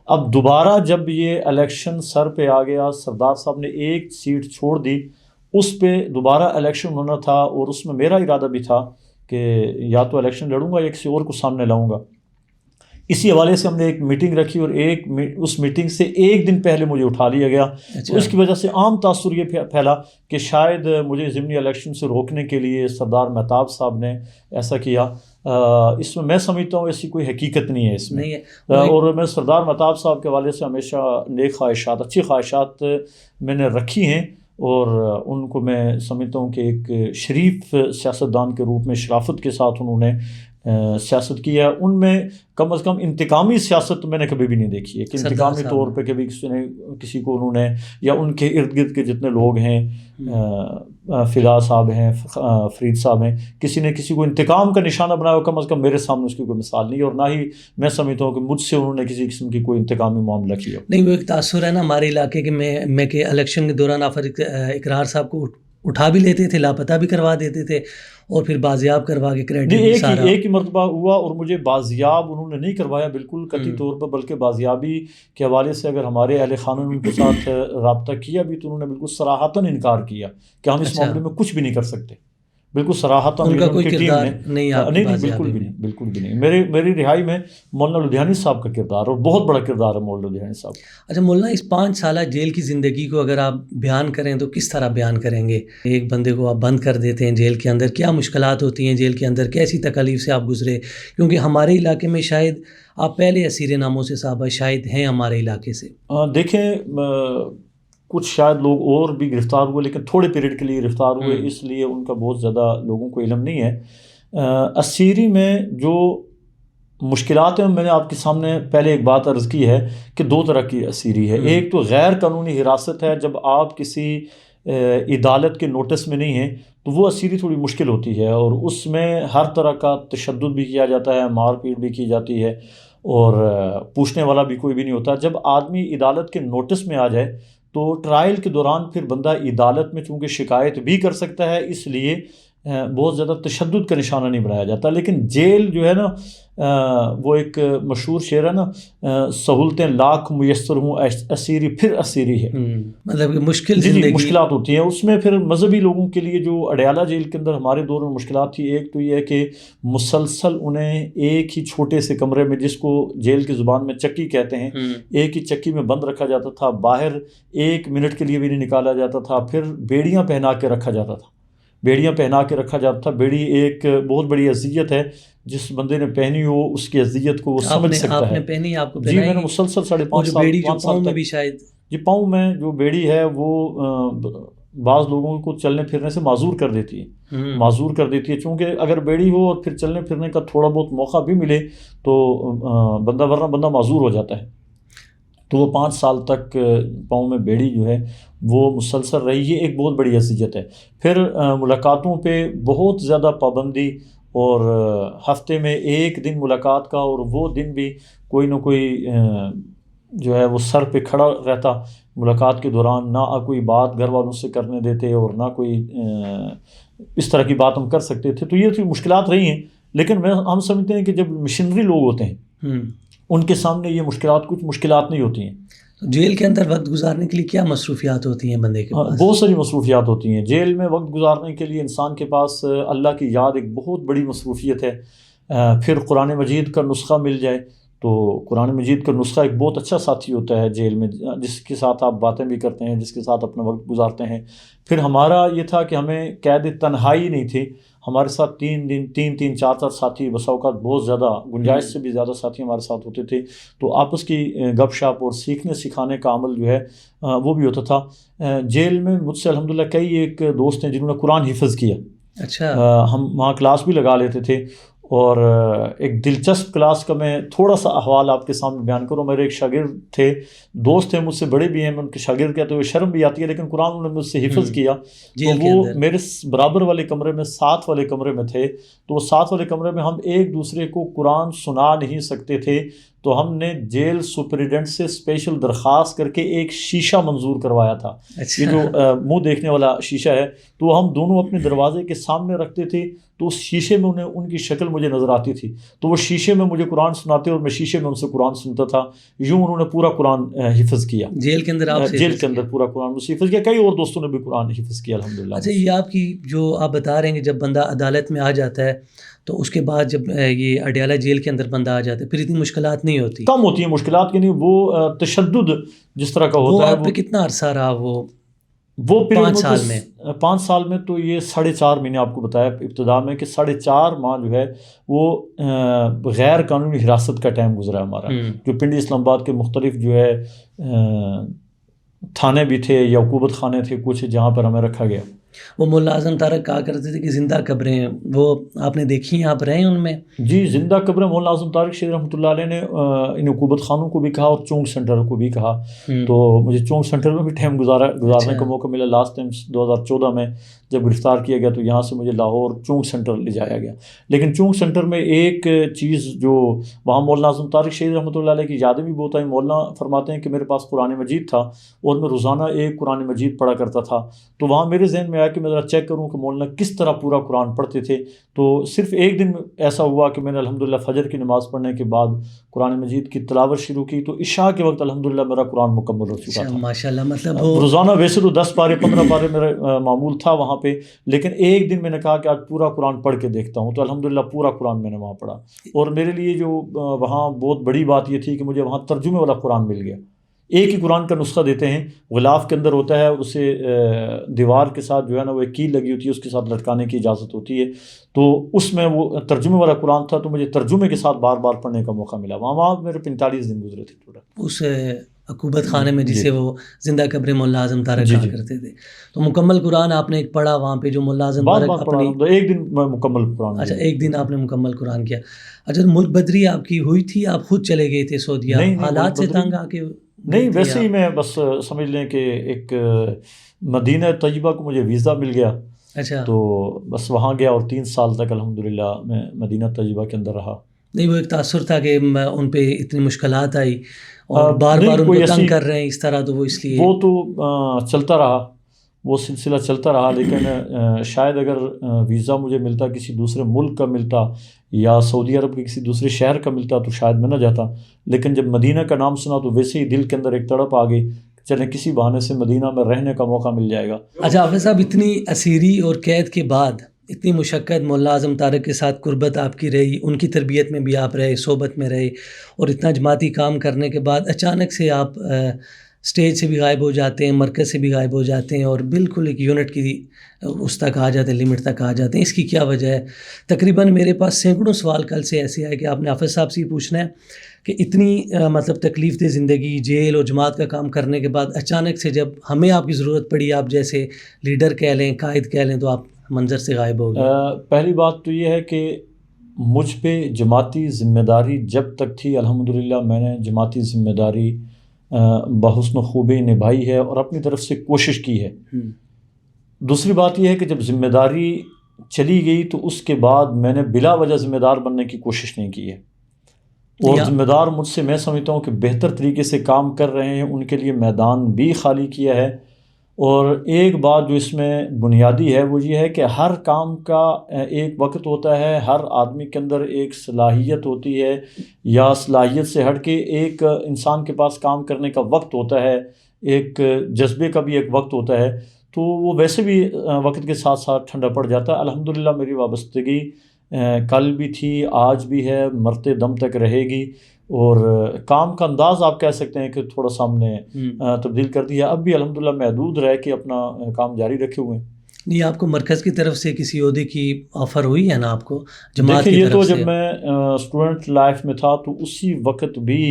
اب دوبارہ جب یہ الیکشن سر پہ آ گیا، سردار صاحب نے ایک سیٹ چھوڑ دی، اس پہ دوبارہ الیکشن ہونا تھا، اور اس میں میرا ارادہ بھی تھا کہ یا تو الیکشن لڑوں گا یا کسی اور کو سامنے لاؤں گا۔ اسی حوالے سے ہم نے ایک میٹنگ رکھی، اور اس میٹنگ سے ایک دن پہلے مجھے اٹھا لیا گیا۔ تو اس کی وجہ سے عام تاثر یہ پھیلا کہ شاید مجھے ضمنی الیکشن سے روکنے کے لیے سردار مہتاب صاحب نے ایسا کیا۔ اس میں سمجھتا ہوں ایسی کوئی حقیقت نہیں ہے اس میں، اور میں سردار مہتاب صاحب کے حوالے سے ہمیشہ نیک خواہشات، اچھی خواہشات میں نے رکھی ہیں، اور ان کو میں سمجھتا ہوں کہ ایک شریف سیاستدان کے روپ میں شرافت کے ساتھ انہوں نے سیاست کی ہے۔ ان میں کم از کم انتقامی سیاست میں نے کبھی بھی نہیں دیکھی ہے، کہ انتقامی طور پہ کبھی کسی کو انہوں نے، یا ان کے ارد گرد کے جتنے لوگ ہیں، فدا صاحب ہیں، فرید صاحب ہیں، کسی نے کسی کو انتقام کا نشانہ بنایا ہو، کم از کم میرے سامنے اس کی کوئی مثال نہیں ہے، اور نہ ہی میں سمجھتا ہوں کہ مجھ سے انہوں نے کسی قسم کی کوئی انتقامی معاملہ کیا۔ نہیں، وہ ایک تاثر ہے نا ہمارے علاقے کے میں کہ الیکشن کے دوران آپ اقرار صاحب کو اٹھا بھی لیتے تھے، لاپتہ بھی کروا دیتے تھے اور پھر بازیاب کروا کے کریڈٹ نہیں، بھی سارا. ایک ہی مرتبہ ہوا اور مجھے بازیاب انہوں نے نہیں کروایا بالکل قطعی طور پر، بلکہ بازیابی کے حوالے سے اگر ہمارے اہل خانہ نے ان کے ساتھ رابطہ کیا بھی تو انہوں نے بالکل صراحتاً انکار کیا کہ ہم اس معاملے میں کچھ بھی نہیں کر سکتے. بالکل صراحتاً ان کا ان کوئی کی ٹیم کردار نے نہیں آپ کی نہیں بازیابی بالکل بھی میں. نہیں، بالکل بھی نہیں. میری رہائی میں مولانا لدھیانی صاحب کا کردار، اور بہت بڑا کردار ہے مولانا لدھیانی صاحب. اچھا مولانا، اس 5 سالہ جیل کی زندگی کو اگر آپ بیان کریں تو کس طرح بیان کریں گے؟ ایک بندے کو آپ بند کر دیتے ہیں جیل کے اندر، کیا مشکلات ہوتی ہیں جیل کے اندر، کیسی تکالیف سے آپ گزرے؟ کیونکہ ہمارے علاقے میں شاید آپ پہلے اسیر ناموں سے صاحبہ شاید ہیں ہمارے علاقے سے. دیکھیں، کچھ شاید لوگ اور بھی گرفتار ہوئے لیکن تھوڑے پیریڈ کے لیے گرفتار ہوئے، اس لیے ان کا بہت زیادہ لوگوں کو علم نہیں ہے. اسیری میں جو مشکلات ہیں، میں نے آپ کے سامنے پہلے ایک بات عرض کی ہے کہ 2 طرح کی اسیری ہے. ایک تو غیر قانونی حراست ہے، جب آپ کسی عدالت کے نوٹس میں نہیں ہیں تو وہ اسیری تھوڑی مشکل ہوتی ہے، اور اس میں ہر طرح کا تشدد بھی کیا جاتا ہے، مار پیٹ بھی کی جاتی ہے، اور پوچھنے والا بھی کوئی بھی نہیں ہوتا. جب آدمی عدالت کے نوٹس میں آ جائے تو ٹرائل کے دوران پھر بندہ عدالت میں چونکہ شکایت بھی کر سکتا ہے، اس لیے بہت زیادہ تشدد کا نشانہ نہیں بنایا جاتا. لیکن جیل جو ہے نا، وہ ایک مشہور شعر ہے نا، سہولتیں لاکھ میسر ہوں اسیری پھر اسیری ہے. مطلب کہ مشکل جی زندگی. مشکلات ہوتی ہیں اس میں. پھر مذہبی لوگوں کے لیے جو اڈیالہ جیل کے اندر ہمارے دور میں مشکلات تھی، ایک تو یہ ہے کہ مسلسل انہیں ایک ہی چھوٹے سے کمرے میں، جس کو جیل کی زبان میں چکی کہتے ہیں، ایک ہی چکی میں بند رکھا جاتا تھا، باہر 1 منٹ کے لیے بھی نہیں نکالا جاتا تھا. پھر بیڑیاں پہنا کے رکھا جاتا تھا، بیڑی ایک بہت بڑی اذیت ہے. جس بندے نے پہنی ہو اس کی اذیت کو وہ سمجھ سکتا ہے. آپ نے پہنی، آپ کو جی میں نے مسلسل 5.5 سال بیڑی جو 5 پاؤں سال میں تک. بھی شاید. جی پاؤں میں جو بیڑی ہے وہ بعض لوگوں کو چلنے پھرنے سے معذور کر دیتی ہے. چونکہ اگر بیڑی ہو اور پھر چلنے پھرنے کا تھوڑا بہت موقع بھی ملے تو بندہ معذور ہو جاتا ہے. تو وہ 5 سال تک پاؤں میں بیڑی جو ہے وہ مسلسل رہی. یہ ایک بہت بڑی اذیت ہے. پھر ملاقاتوں پہ بہت زیادہ پابندی، اور ہفتے میں 1 دن ملاقات کا، اور وہ دن بھی کوئی نہ کوئی جو ہے وہ سر پہ کھڑا رہتا ملاقات کے دوران. نہ کوئی بات گھر والوں سے کرنے دیتے، اور نہ کوئی اس طرح کی بات ہم کر سکتے تھے. تو یہ تو مشکلات رہی ہیں، لیکن ہم سمجھتے ہیں کہ جب مشنری لوگ ہوتے ہیں ان کے سامنے یہ مشکلات کچھ مشکلات نہیں ہوتی ہیں. جیل کے اندر وقت گزارنے کے لیے کیا مصروفیات ہوتی ہیں بندے کے پاس؟ بہت ساری مصروفیات ہوتی ہیں. جیل میں وقت گزارنے کے لیے انسان کے پاس اللہ کی یاد ایک بہت بڑی مصروفیت ہے. پھر قرآن مجید کا نسخہ مل جائے تو قرآن مجید کا نسخہ ایک بہت اچھا ساتھی ہوتا ہے جیل میں، جس کے ساتھ آپ باتیں بھی کرتے ہیں، جس کے ساتھ اپنا وقت گزارتے ہیں. پھر ہمارا یہ تھا کہ ہمیں قید تنہائی نہیں تھی. ہمارے ساتھ 3 4 ساتھی، بسا اوقات بہت زیادہ گنجائش سے بھی زیادہ ساتھی ہمارے ساتھ ہوتے تھے. تو آپس کی گپ شپ اور سیکھنے سکھانے کا عمل جو ہے وہ بھی ہوتا تھا. جیل میں مجھ سے الحمدللہ کئی ایک دوست ہیں جنہوں نے قرآن حفظ کیا. اچھا. ہم وہاں کلاس بھی لگا لیتے تھے. اور ایک دلچسپ کلاس کا میں تھوڑا سا احوال آپ کے سامنے بیان کروں. میرے ایک شاگرد تھے، دوست تھے، مجھ سے بڑے بھی ہیں، میں ان کے شاگرد کہتے ہوئے شرم بھی آتی ہے، لیکن قرآن انہوں نے مجھ سے حفظ کیا. تو وہ میرے برابر والے کمرے میں، ساتھ والے کمرے میں تھے. تو وہ ساتھ والے کمرے میں ہم ایک دوسرے کو قرآن سنا نہیں سکتے تھے. تو ہم نے جیل سپرنٹینڈنٹ سے اسپیشل درخواست کر کے ایک شیشہ منظور کروایا تھا. یہ جو منہ دیکھنے والا شیشہ ہے، تو ہم دونوں اپنے دروازے کے سامنے رکھتے تھے. تو اس شیشے میں انہیں ان کی شکل مجھے نظر آتی تھی. تو وہ شیشے میں مجھے قرآن سناتے اور میں شیشے میں ان سے قرآن سنتا تھا. یوں انہوں نے پورا قرآن حفظ کیا. جیل کے اندر جیل کے اندر پورا قرآن حفظ کیا. کئی اور دوستوں نے بھی قرآن حفظ کیا الحمدللہ. اچھا، یہ آپ کی جو آپ بتا رہے ہیں کہ جب بندہ عدالت میں آ جاتا ہے تو اس کے بعد جب یہ اڈیالہ جیل کے اندر بندہ آ جاتا ہے پھر اتنی مشکلات نہیں ہوتی؟ کم ہوتی ہیں مشکلات کی. نہیں، وہ تشدد جس طرح کا ہوتا ہے. وہ آپ پہ کتنا عرصہ رہا وہ 5 سال میں؟ 5 سال میں تو یہ 4.5 مہینے آپ کو بتایا ابتدا میں کہ 4.5 ماہ جو ہے وہ غیر قانونی حراست کا ٹائم گزرا ہمارا. جو پنڈی اسلام آباد کے مختلف جو ہے تھانے بھی تھے یا عقوبت خانے تھے کچھ، جہاں پر ہمیں رکھا گیا. وہ مولا اعظم طارق کہا کرتے تھے کہ زندہ قبریں ہیں، وہ آپ نے دیکھی ہیں، آپ رہے ہیں ان میں؟ جی، زندہ قبریں مولانا اعظم طارق شیخ رحمۃ اللہ علیہ نے ان عقوبت خانوں کو بھی کہا اور چونک سینٹر کو بھی کہا. تو مجھے چونک سینٹر میں بھی ٹائم گزارنے کا موقع ملا. لاسٹ ٹائم 2014 میں جب گرفتار کیا گیا تو یہاں سے مجھے لاہور چونک سینٹر لے جایا گیا. لیکن چونک سینٹر میں ایک چیز جو وہاں مولانا اعظم طارق شیخ رحمۃ اللہ علیہ کی یادیں بھی بہت آئیں. مولانا فرماتے ہیں کہ میرے پاس قرآن مجید تھا اور میں روزانہ ایک قرآن مجید پڑھا کرتا تھا. تو وہاں میرے ذہن میں آیا کہ میں ذرا چیک کروں کہ مولانا کس طرح پورا قرآن پڑھتے تھے. تو صرف ایک دن ایسا ہوا کہ میں نے الحمدللہ فجر کی نماز پڑھنے کے بعد قرآن مجید کی تلاوت شروع کی تو عشاء کے وقت الحمدللہ میرا قرآن مکمل ہو چکا تھا. ماشاءاللہ. مطلب روزانہ ویسے تو 10 پارے 15 پارے میرا معمول تھا وہاں پہ، لیکن ایک دن میں نے کہا کہ آج پورا قرآن پڑھ کے دیکھتا ہوں، تو الحمدللہ پورا قرآن میں نے وہاں پڑھا. اور میرے لیے جو وہاں بہت بڑی بات یہ تھی کہ مجھے وہاں ترجمے والا قرآن مل گیا. ایک ہی قرآن کا نسخہ دیتے ہیں، غلاف کے اندر ہوتا ہے، اور اسے دیوار کے ساتھ جو ہے نا وہ ایک کیل لگی ہوتی ہے، اس کے ساتھ لٹکانے کی اجازت ہوتی ہے. تو اس میں وہ ترجمے والا قرآن تھا، تو مجھے ترجمے کے ساتھ بار بار پڑھنے کا موقع ملا. وہاں میرے 45 دن گزرے تھے ٹوٹل اس عقوبت خانے میں جسے وہ زندہ قبر مولانا اعظم طارق کہا کرتے تھے. تو مکمل قرآن آپ نے ایک پڑھا وہاں پہ جو مولانا اعظم طارق اپنی ایک دن میں مکمل قرآن. اچھا، ایک دن آپ نے مکمل قرآن کیا. اچھا، ملک بدری آپ کی ہوئی تھی، آپ خود چلے گئے تھے سعودیہ حالات سے تنگ آ کے؟ نہیں، ویسے ہی میں بس سمجھ لیں کہ ایک مدینہ طیبہ کو مجھے ویزا مل گیا. اچھا، تو بس وہاں گیا اور 3 سال تک الحمدللہ میں مدینہ طیبہ کے اندر رہا. نہیں، وہ ایک تاثر تھا کہ ان پہ اتنی مشکلات آئی اور بار بار ان کو تنگ کر رہے ہیں اس طرح، تو وہ اس لیے وہ تو چلتا رہا، وہ سلسلہ چلتا رہا. لیکن شاید اگر ویزا مجھے ملتا کسی دوسرے ملک کا ملتا یا سعودی عرب کے کسی دوسرے شہر کا ملتا تو شاید میں نہ جاتا. لیکن جب مدینہ کا نام سنا تو ویسے ہی دل کے اندر ایک تڑپ آ گئی، چلیں کسی بہانے سے مدینہ میں رہنے کا موقع مل جائے گا. اچھا حافظ صاحب، اتنی اسیری اور قید کے بعد اتنی مشقت، مولانا اعظم طارق کے ساتھ قربت آپ کی رہی، ان کی تربیت میں بھی آپ رہے، صحبت میں رہے، اور اتنا جماعتی کام کرنے کے بعد اچانک سے آپ اسٹیج سے بھی غائب ہو جاتے ہیں، مرکز سے بھی غائب ہو جاتے ہیں، اور بالکل ایک یونٹ کی اس تک آ جاتے ہیں، لمٹ تک آ جاتے ہیں. اس کی کیا وجہ ہے؟ تقریباً میرے پاس سینکڑوں سوال کل سے ایسے آئے کہ آپ نے حافظ صاحب سے ہی پوچھنا ہے کہ اتنی مطلب تکلیف دہ زندگی، جیل اور جماعت کا کام کرنے کے بعد اچانک سے جب ہمیں آپ کی ضرورت پڑی، آپ جیسے لیڈر کہہ لیں، قائد کہہ لیں، تو آپ منظر سے غائب ہو گئے. پہلی بات تو یہ ہے کہ مجھ پہ جماعتی ذمہ داری جب تک تھی الحمدللہ میں نے جماعتی ذمہ داری بحسن و خوبی نبھائی ہے اور اپنی طرف سے کوشش کی ہے. دوسری بات یہ ہے کہ جب ذمہ داری چلی گئی تو اس کے بعد میں نے بلا وجہ ذمہ دار بننے کی کوشش نہیں کی ہے. اور ذمہ دار مجھ سے میں سمجھتا ہوں کہ بہتر طریقے سے کام کر رہے ہیں، ان کے لیے میدان بھی خالی کیا ہے. اور ایک بات جو اس میں بنیادی ہے وہ یہ ہے کہ ہر کام کا ایک وقت ہوتا ہے، ہر آدمی کے اندر ایک صلاحیت ہوتی ہے، یا صلاحیت سے ہٹ کے ایک انسان کے پاس کام کرنے کا وقت ہوتا ہے، ایک جذبے کا بھی ایک وقت ہوتا ہے. تو وہ ویسے بھی وقت کے ساتھ ساتھ ٹھنڈا پڑ جاتا ہے. الحمدللہ میری وابستگی کل بھی تھی، آج بھی ہے، مرتے دم تک رہے گی. اور کام کا انداز آپ کہہ سکتے ہیں کہ تھوڑا سا ہم نے تبدیل کر دیا. اب بھی الحمدللہ محدود رہ کے اپنا کام جاری رکھے ہوئے ہیں. نہیں، آپ کو مرکز کی طرف سے کسی عہدے کی آفر ہوئی ہے نا آپ کو جماعت دیکھیں، کی یہ طرف تو سے؟ جب میں اسٹوڈنٹ لائف میں تھا تو اسی وقت بھی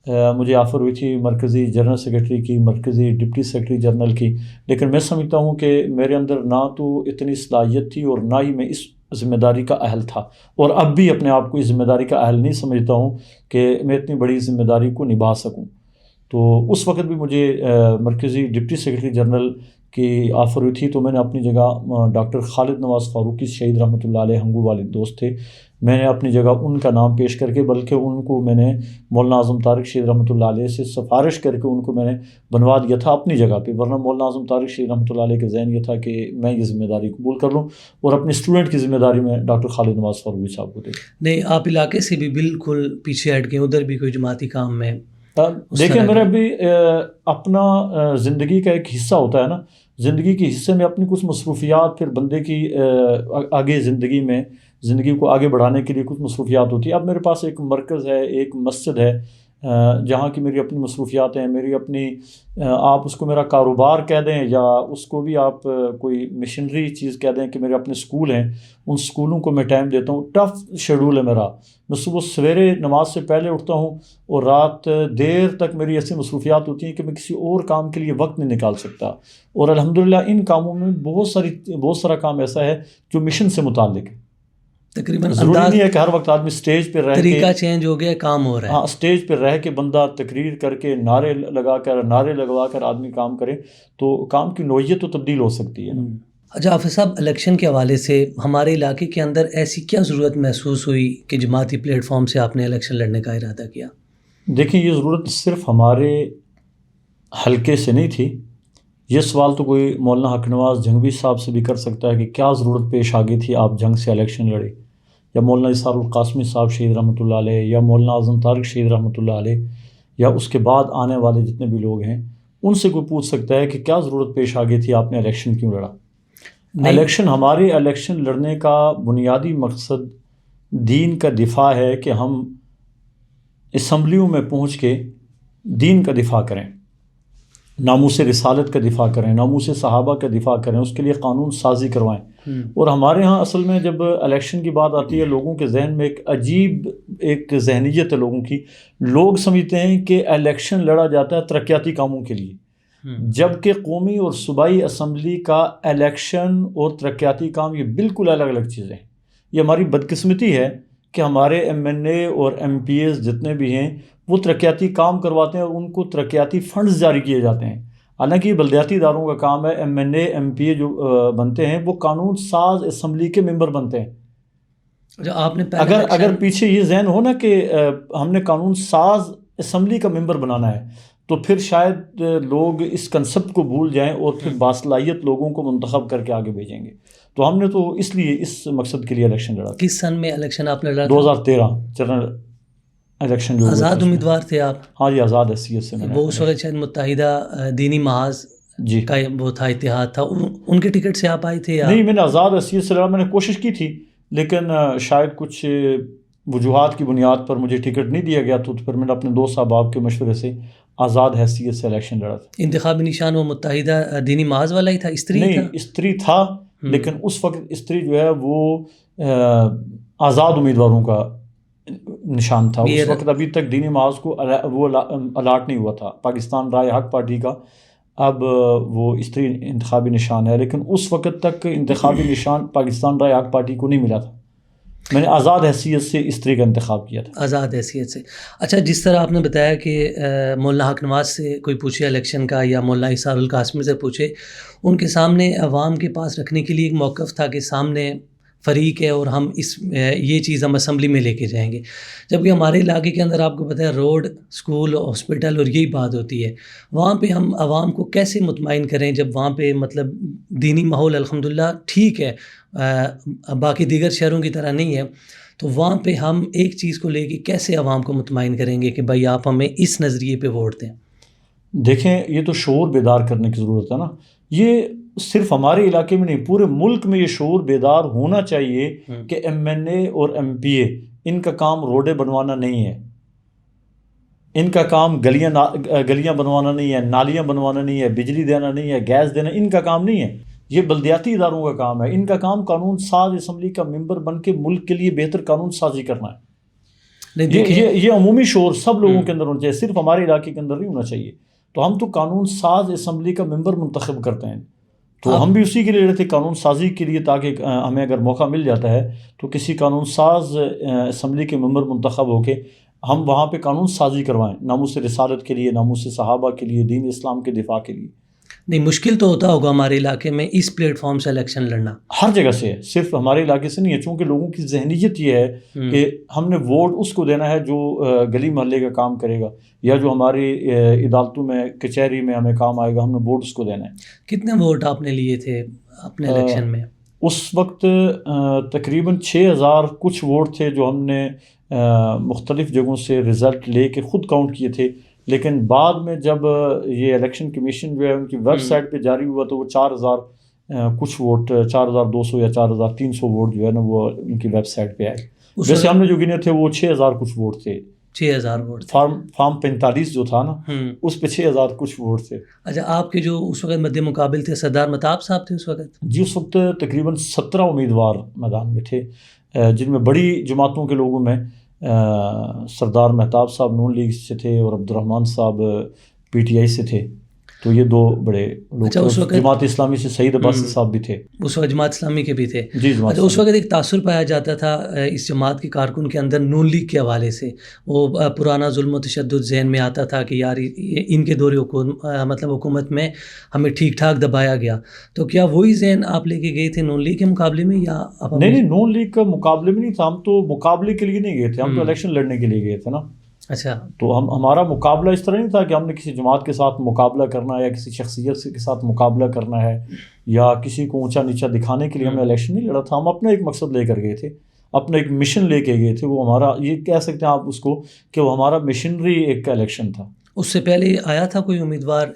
مجھے آفر ہوئی تھی مرکزی جنرل سیکرٹری کی، مرکزی ڈپٹی سیکرٹری جنرل کی. لیکن میں سمجھتا ہوں کہ میرے اندر نہ تو اتنی صلاحیت تھی اور نہ ہی میں اس ذمہ داری کا اہل تھا. اور اب بھی اپنے آپ کو اس ذمہ داری کا اہل نہیں سمجھتا ہوں کہ میں اتنی بڑی ذمہ داری کو نبھا سکوں. تو اس وقت بھی مجھے مرکزی ڈپٹی سیکرٹری جنرل کی آفر ہوئی تھی. تو میں نے اپنی جگہ ڈاکٹر خالد نواز فاروقی شہید رحمۃ اللہ علیہ ہنگو والد دوست تھے، میں نے اپنی جگہ ان کا نام پیش کر کے، بلکہ ان کو میں نے مولانا اعظم طارق شہید رحمۃ اللہ علیہ سے سفارش کر کے ان کو میں نے بنوا دیا تھا اپنی جگہ پہ. ورنہ مولانا اعظم طارق شہید رحمۃ اللہ علیہ کے ذہن یہ تھا کہ میں یہ ذمہ داری قبول کر لوں اور اپنے اسٹوڈنٹ کی ذمہ داری میں ڈاکٹر خالد نواز فاروقی صاحب کو دے. نہیں، آپ علاقے سے بھی بالکل پیچھے ہٹ گئے، ادھر بھی کوئی جماعتی کام میں؟ دیکھیں، میرا بھی اپنا زندگی کا ایک حصہ ہوتا ہے نا، زندگی کے حصے میں اپنی کچھ مصروفیات، پھر بندے کی آگے زندگی کو آگے بڑھانے کے لیے کچھ مصروفیات ہوتی ہے. اب میرے پاس ایک مرکز ہے، ایک مسجد ہے جہاں کی میری اپنی مصروفیات ہیں، میری اپنی، آپ اس کو میرا کاروبار کہہ دیں یا اس کو بھی آپ کوئی مشنری چیز کہہ دیں کہ میرے اپنے اسکول ہیں، ان اسکولوں کو میں ٹائم دیتا ہوں. ٹف شیڈول ہے میرا. میں صبح سویرے نماز سے پہلے اٹھتا ہوں اور رات دیر تک میری ایسی مصروفیات ہوتی ہیں کہ میں کسی اور کام کے لیے وقت نہیں نکال سکتا. اور الحمدللہ ان کاموں میں بہت سارا کام ایسا ہے جو مشن سے متعلق ہے. تقریباً ضروری نہیں ہے کہ ہر وقت آدمی اسٹیج پہ رہ کے، طریقہ چینج ہو گیا، کام ہو رہا ہے. ہاں، اسٹیج پہ رہ کے بندہ تقریر کر کے نعرے لگوا کر آدمی کام کرے تو کام کی نوعیت تو تبدیل ہو سکتی ہے. اچھا حافظ صاحب، الیکشن کے حوالے سے ہمارے علاقے کے اندر ایسی کیا ضرورت محسوس ہوئی کہ جماعتی پلیٹ فارم سے آپ نے الیکشن لڑنے کا ارادہ کیا؟ دیکھیں، یہ ضرورت صرف ہمارے حلقے سے نہیں تھی، یہ سوال تو کوئی مولانا حق نواز جھنگوی صاحب سے بھی کر سکتا ہے کہ کیا ضرورت پیش آ گئی تھی آپ جنگ سے الیکشن لڑے، یا مولانا اسحاق القاسمی صاحب شہید رحمۃ اللہ علیہ، یا مولانا اعظم طارق شہید رحمۃ اللہ علیہ، یا اس کے بعد آنے والے جتنے بھی لوگ ہیں، ان سے کوئی پوچھ سکتا ہے کہ کیا ضرورت پیش آ گئی تھی آپ نے الیکشن کیوں لڑا؟ ہمارے الیکشن لڑنے کا بنیادی مقصد دین کا دفاع ہے کہ ہم اسمبلیوں میں پہنچ کے دین کا دفاع کریں، ناموس رسالت کا دفاع کریں، ناموس صحابہ کا دفاع کریں، اس کے لیے قانون سازی کروائیں۔ اور ہمارے ہاں اصل میں جب الیکشن کی بات آتی ہے، لوگوں کے ذہن میں ایک عجیب ایک ذہنیت ہے لوگوں کی، لوگ سمجھتے ہیں کہ الیکشن لڑا جاتا ہے ترقیاتی کاموں کے لیے، جبکہ قومی اور صوبائی اسمبلی کا الیکشن اور ترقیاتی کام یہ بالکل الگ الگ چیزیں ہیں۔ یہ ہماری بدقسمتی ہے کہ ہمارے ایم این اے اور ایم پی ایز جتنے بھی ہیں وہ ترقیاتی کام کرواتے ہیں اور ان کو ترقیاتی فنڈز جاری کیے جاتے ہیں، حالانکہ یہ بلدیاتی اداروں کا کام ہے۔ M N A M P A جو بنتے ہیں وہ قانون ساز اسمبلی کے ممبر بنتے ہیں۔ آپ نے اگر پیچھے یہ ذہن ہو نا کہ ہم نے قانون ساز اسمبلی کا ممبر بنانا ہے، تو پھر شاید لوگ اس کنسپٹ کو بھول جائیں اور پھر باصلاحیت لوگوں کو منتخب کر کے آگے بھیجیں گے۔ تو ہم نے تو اس لیے اس مقصد کے لیے الیکشن لڑا۔ کس سن میں الیکشن آپ نے لڑا؟ 2013 جنرل الیکشن جو آزاد امیدوار تھے آپ؟ ہاں جی، آزاد حیثیت سے۔ وہ اس وقت شاید متحدہ دینی محاذ جی کا وہ تھا، اتحاد تھا، ان کے ٹکٹ سے آپ آئے تھے یا نہیں؟ میں نے آزاد حیثیت سے لڑا، میں نے کوشش کی تھی، لیکن شاید کچھ وجوہات کی بنیاد پر مجھے ٹکٹ نہیں دیا گیا، تو پھر میں نے اپنے دوست احباب کے مشورے سے آزاد حیثیت سے الیکشن لڑا تھا۔ انتخابی نشان وہ متحدہ دینی محاذ والا ہی تھا؟ استری نہیں، تھا؟ استری تھا، لیکن اس وقت استری جو ہے وہ آزاد امیدواروں کا نشان تھا اس وقت۔ ابھی تک دینی محاذ کو وہ الاٹ نہیں ہوا تھا پاکستان رائے حق پارٹی کا، اب وہ استری انتخابی نشان ہے، لیکن اس وقت تک انتخابی نشان پاکستان رائے حق پارٹی کو نہیں ملا تھا۔ میں نے آزاد حیثیت سے استری کا انتخاب کیا تھا۔ آزاد حیثیت سے۔ اچھا، جس طرح آپ نے بتایا کہ مولانا حق نواز سے کوئی پوچھے الیکشن کا یا مولانا اسحاق القاسمی سے پوچھے، ان کے سامنے عوام کے پاس رکھنے کے لیے ایک موقف تھا کہ سامنے فریق ہے اور ہم یہ چیز ہم اسمبلی میں لے کے جائیں گے، جبکہ ہمارے علاقے کے اندر آپ کو پتہ ہے روڈ، اسکول، ہاسپٹل اور یہی بات ہوتی ہے، وہاں پہ ہم عوام کو کیسے مطمئن کریں جب وہاں پہ مطلب دینی ماحول الحمدللہ ٹھیک ہے، باقی دیگر شہروں کی طرح نہیں ہے، تو وہاں پہ ہم ایک چیز کو لے کے کیسے عوام کو مطمئن کریں گے کہ بھائی آپ ہمیں اس نظریے پہ ووٹ دیں؟ دیکھیں، یہ تو شعور بیدار کرنے کی ضرورت ہے نا۔ یہ صرف ہمارے علاقے میں نہیں، پورے ملک میں یہ شعور بیدار ہونا چاہیے کہ ایم این اے اور ایم پی اے ان کا کام روڈیں بنوانا نہیں ہے، ان کا کام گلیاں بنوانا نہیں ہے، نالیاں بنوانا نہیں ہے، بجلی دینا نہیں ہے، گیس دینا، ان کا کام نہیں ہے۔ یہ بلدیاتی اداروں کا کام ہے، ان کا کام قانون ساز اسمبلی کا ممبر بن کے ملک کے لیے بہتر قانون سازی کرنا ہے۔ یہ عمومی شعور سب لوگوں کے اندر ہونا چاہیے، صرف ہمارے علاقے کے اندر نہیں ہونا چاہیے۔ تو ہم تو قانون ساز اسمبلی کا ممبر منتخب کرتے ہیں، تو ہم بھی اسی کے لیے رہتے ہیں، قانون سازی کے لیے، تاکہ ہمیں اگر موقع مل جاتا ہے تو کسی قانون ساز اسمبلی کے ممبر منتخب ہو کے ہم وہاں پہ قانون سازی کروائیں، ناموس رسالت کے لیے، ناموس صحابہ کے لیے، دین اسلام کے دفاع کے لیے۔ نہیں، مشکل تو ہوتا ہوگا ہمارے علاقے میں اس پلیٹ فارم سے الیکشن لڑنا؟ ہر جگہ سے ہے، صرف ہمارے علاقے سے نہیں ہے، چونکہ لوگوں کی ذہنیت یہ ہے کہ ہم نے ووٹ اس کو دینا ہے جو گلی محلے کا کام کرے گا، یا جو ہماری عدالتوں میں کچہری میں ہمیں کام آئے گا، ہم نے ووٹ اس کو دینا ہے۔ کتنے ووٹ آپ نے لیے تھے اپنے الیکشن میں؟ اس وقت تقریباً 6000 کچھ ووٹ تھے جو ہم نے مختلف جگہوں سے رزلٹ لے کے خود کاؤنٹ کیے تھے، لیکن بعد میں جب یہ الیکشن کمیشن جو ہے ان کی ویب سائٹ پہ جاری ہوا تو وہ 4000 کچھ ووٹ، 4200 یا 4300 ووٹ جو ہے نا وہ ان کی ویب سائٹ پہ آئے۔ ویسے ہم نے جو گنے تھے وہ 6000 کچھ ووٹ تھے، 6000 ووٹ۔ فارم 45 جو تھا نا اس پہ 6000 کچھ ووٹ تھے۔ اچھا، آپ کے جو اس وقت مد مقابل تھے سردار متاب صاحب تھے اس وقت؟ جی، اس وقت تقریباً 17 امیدوار میدان میں تھے، جن میں بڑی جماعتوں کے لوگوں میں سردار مہتاب صاحب نون لیگ سے تھے اور عبد الرحمن صاحب پی ٹی آئی سے تھے، تو یہ دو بڑے لوگ تھے۔ جماعت اسلامی سے سعید عباسی صاحب بھی تھے، اس وقت جماعت اسلامی کے بھی تھے۔ جی، اچھا، اس وقت ایک تاثر پایا جاتا تھا اس جماعت کے کارکن کے اندر نون لیگ کے حوالے سے، وہ پرانا ظلم و تشدد ذہن میں آتا تھا کہ یار ان کے دور حکومت میں ہمیں ٹھیک ٹھاک دبایا گیا، تو کیا وہی ذہن آپ لے کے گئے تھے نون لیگ کے مقابلے میں یا؟ نہیں، نون لیگ کا مقابلے میں نہیں تھا، ہم تو مقابلے کے لیے نہیں گئے تھے، ہم تو الیکشن لڑنے کے لیے گئے تھے نا۔ اچھا. تو ہمارا مقابلہ اس طرح نہیں تھا کہ ہم نے کسی جماعت کے ساتھ مقابلہ کرنا ہے یا کسی شخصیت کے ساتھ مقابلہ کرنا ہے یا کسی کو اونچا نیچا دکھانے کے لیے ہم نے الیکشن نہیں لڑا تھا. ہم اپنا ایک مقصد لے کر گئے تھے, اپنا ایک مشن لے کے گئے تھے. وہ ہمارا, یہ کہہ سکتے ہیں آپ اس کو کہ وہ ہمارا مشنری ایک الیکشن تھا. اس سے پہلے آیا تھا کوئی امیدوار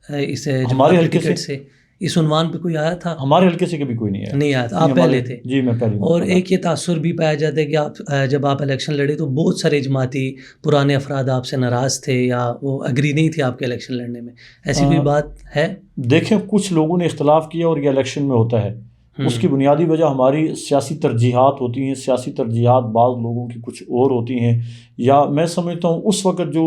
اس ہمارے حلقے ٹکٹ سے, اس عنوان پہ کوئی آیا تھا؟ ہمارے حلقے سے کبھی کوئی نہیں آیا. نہیں آیا تھا, آپ پہلے تھے؟ جی میں پہلے. اور ایک یہ تاثر بھی پایا جاتا ہے کہ آپ جب آپ الیکشن لڑے تو بہت سارے جماعتی پرانے افراد آپ سے ناراض تھے یا وہ اگری نہیں تھے آپ کے الیکشن لڑنے میں, ایسی کوئی بات ہے؟ دیکھیں, کچھ لوگوں نے اختلاف کیا اور یہ الیکشن میں ہوتا ہے. اس کی بنیادی وجہ ہماری سیاسی ترجیحات ہوتی ہیں. سیاسی ترجیحات بعض لوگوں کی کچھ اور ہوتی ہیں, یا میں سمجھتا ہوں اس وقت جو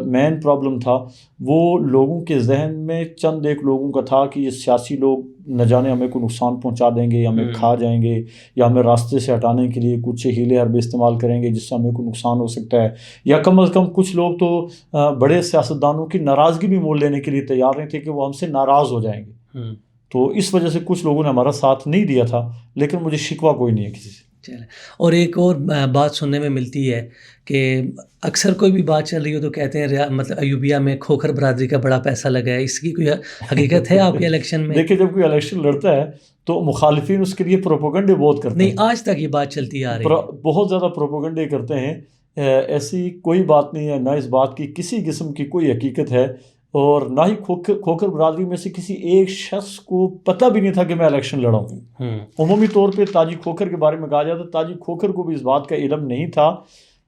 مین پرابلم تھا وہ لوگوں کے ذہن میں چند ایک لوگوں کا تھا کہ یہ سیاسی لوگ نہ جانے ہمیں کوئی نقصان پہنچا دیں گے, یا ہمیں کھا جائیں گے, یا ہمیں راستے سے ہٹانے کے لیے کچھ ہیلے حربے استعمال کریں گے جس سے ہمیں کوئی نقصان ہو سکتا ہے. یا کم از کم کچھ لوگ تو بڑے سیاستدانوں کی ناراضگی بھی مول لینے کے لیے تیار نہیں تھے کہ وہ ہم سے ناراض ہو جائیں گے. تو اس وجہ سے کچھ لوگوں نے ہمارا ساتھ نہیں دیا تھا, لیکن مجھے شکوہ کوئی نہیں ہے کسی سے. چلے. اور ایک اور بات سننے میں ملتی ہے کہ اکثر کوئی بھی بات چل رہی ہو تو کہتے ہیں مطلب ایوبیہ میں کھوکھر برادری کا بڑا پیسہ لگا ہے. اس کی کوئی حقیقت ہے آپ کے الیکشن میں؟ دیکھیں, جب کوئی الیکشن لڑتا ہے تو مخالفین اس کے لیے پروپیگنڈے بہت کرتے ہیں. نہیں, آج تک یہ بات چلتی آ رہی ہے, بہت زیادہ پروپیگنڈے کرتے ہیں. ایسی کوئی بات نہیں ہے, نہ اس بات کی کسی قسم کی کوئی حقیقت ہے, اور نہ ہی کھوکھر برادری میں سے کسی ایک شخص کو پتہ بھی نہیں تھا کہ میں الیکشن لڑا ہوں. عمومی طور پہ تاجی کھوکھر کے بارے میں کہا جاتا ہے, تاجی کھوکھر کو بھی اس بات کا علم نہیں تھا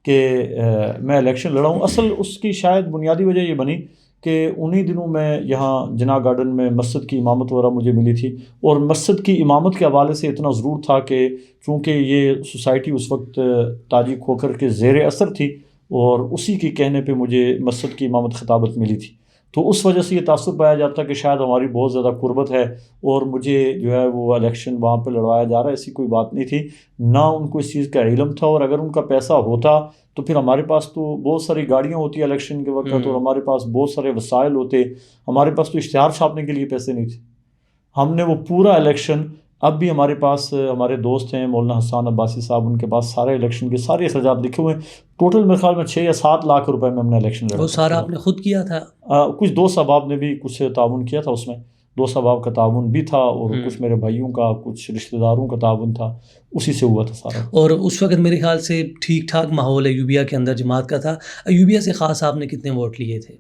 کہ میں الیکشن لڑا ہوں. اصل اس کی شاید بنیادی وجہ یہ بنی کہ انہی دنوں میں یہاں جناح گارڈن میں مسجد کی امامت وغیرہ مجھے ملی تھی, اور مسجد کی امامت کے حوالے سے اتنا ضرور تھا کہ چونکہ یہ سوسائٹی اس وقت تاجی کھوکھر کے زیر اثر تھی, اور اسی کے کہنے پہ مجھے مسجد کی امامت خطابت ملی تھی. تو اس وجہ سے یہ تاثر پایا جاتا ہے کہ شاید ہماری بہت زیادہ قربت ہے اور مجھے جو ہے وہ الیکشن وہاں پہ لڑوایا جا رہا ہے. ایسی کوئی بات نہیں تھی, نہ ان کو اس چیز کا علم تھا. اور اگر ان کا پیسہ ہوتا تو پھر ہمارے پاس تو بہت ساری گاڑیاں ہوتی ہیں الیکشن کے وقت, اور ہمارے پاس بہت سارے وسائل ہوتے. ہمارے پاس تو اشتہار چھاپنے کے لیے پیسے نہیں تھے. ہم نے وہ پورا الیکشن, اب بھی ہمارے پاس ہمارے دوست ہیں مولانا حسان عباسی صاحب, ان کے پاس سارے الیکشن کے سارے اخراجات لکھے ہوئے ہیں. ٹوٹل میرے خیال میں 6 یا 7 لاکھ روپے میں ہم نے الیکشن لڑا. وہ سارا آپ نے خود کیا تھا؟ کچھ دوست احباب نے بھی کچھ تعاون کیا تھا اس میں. دوست احباب کا تعاون بھی تھا, اور کچھ میرے بھائیوں کا, کچھ رشتہ داروں کا تعاون تھا, اسی سے ہوا تھا سارا. اور اس وقت میرے خیال سے ٹھیک ٹھاک ماحول ایوبیہ کے اندر جماعت کا تھا. ایوبیہ سے خاص آپ نے کتنے ووٹ لیے تھے؟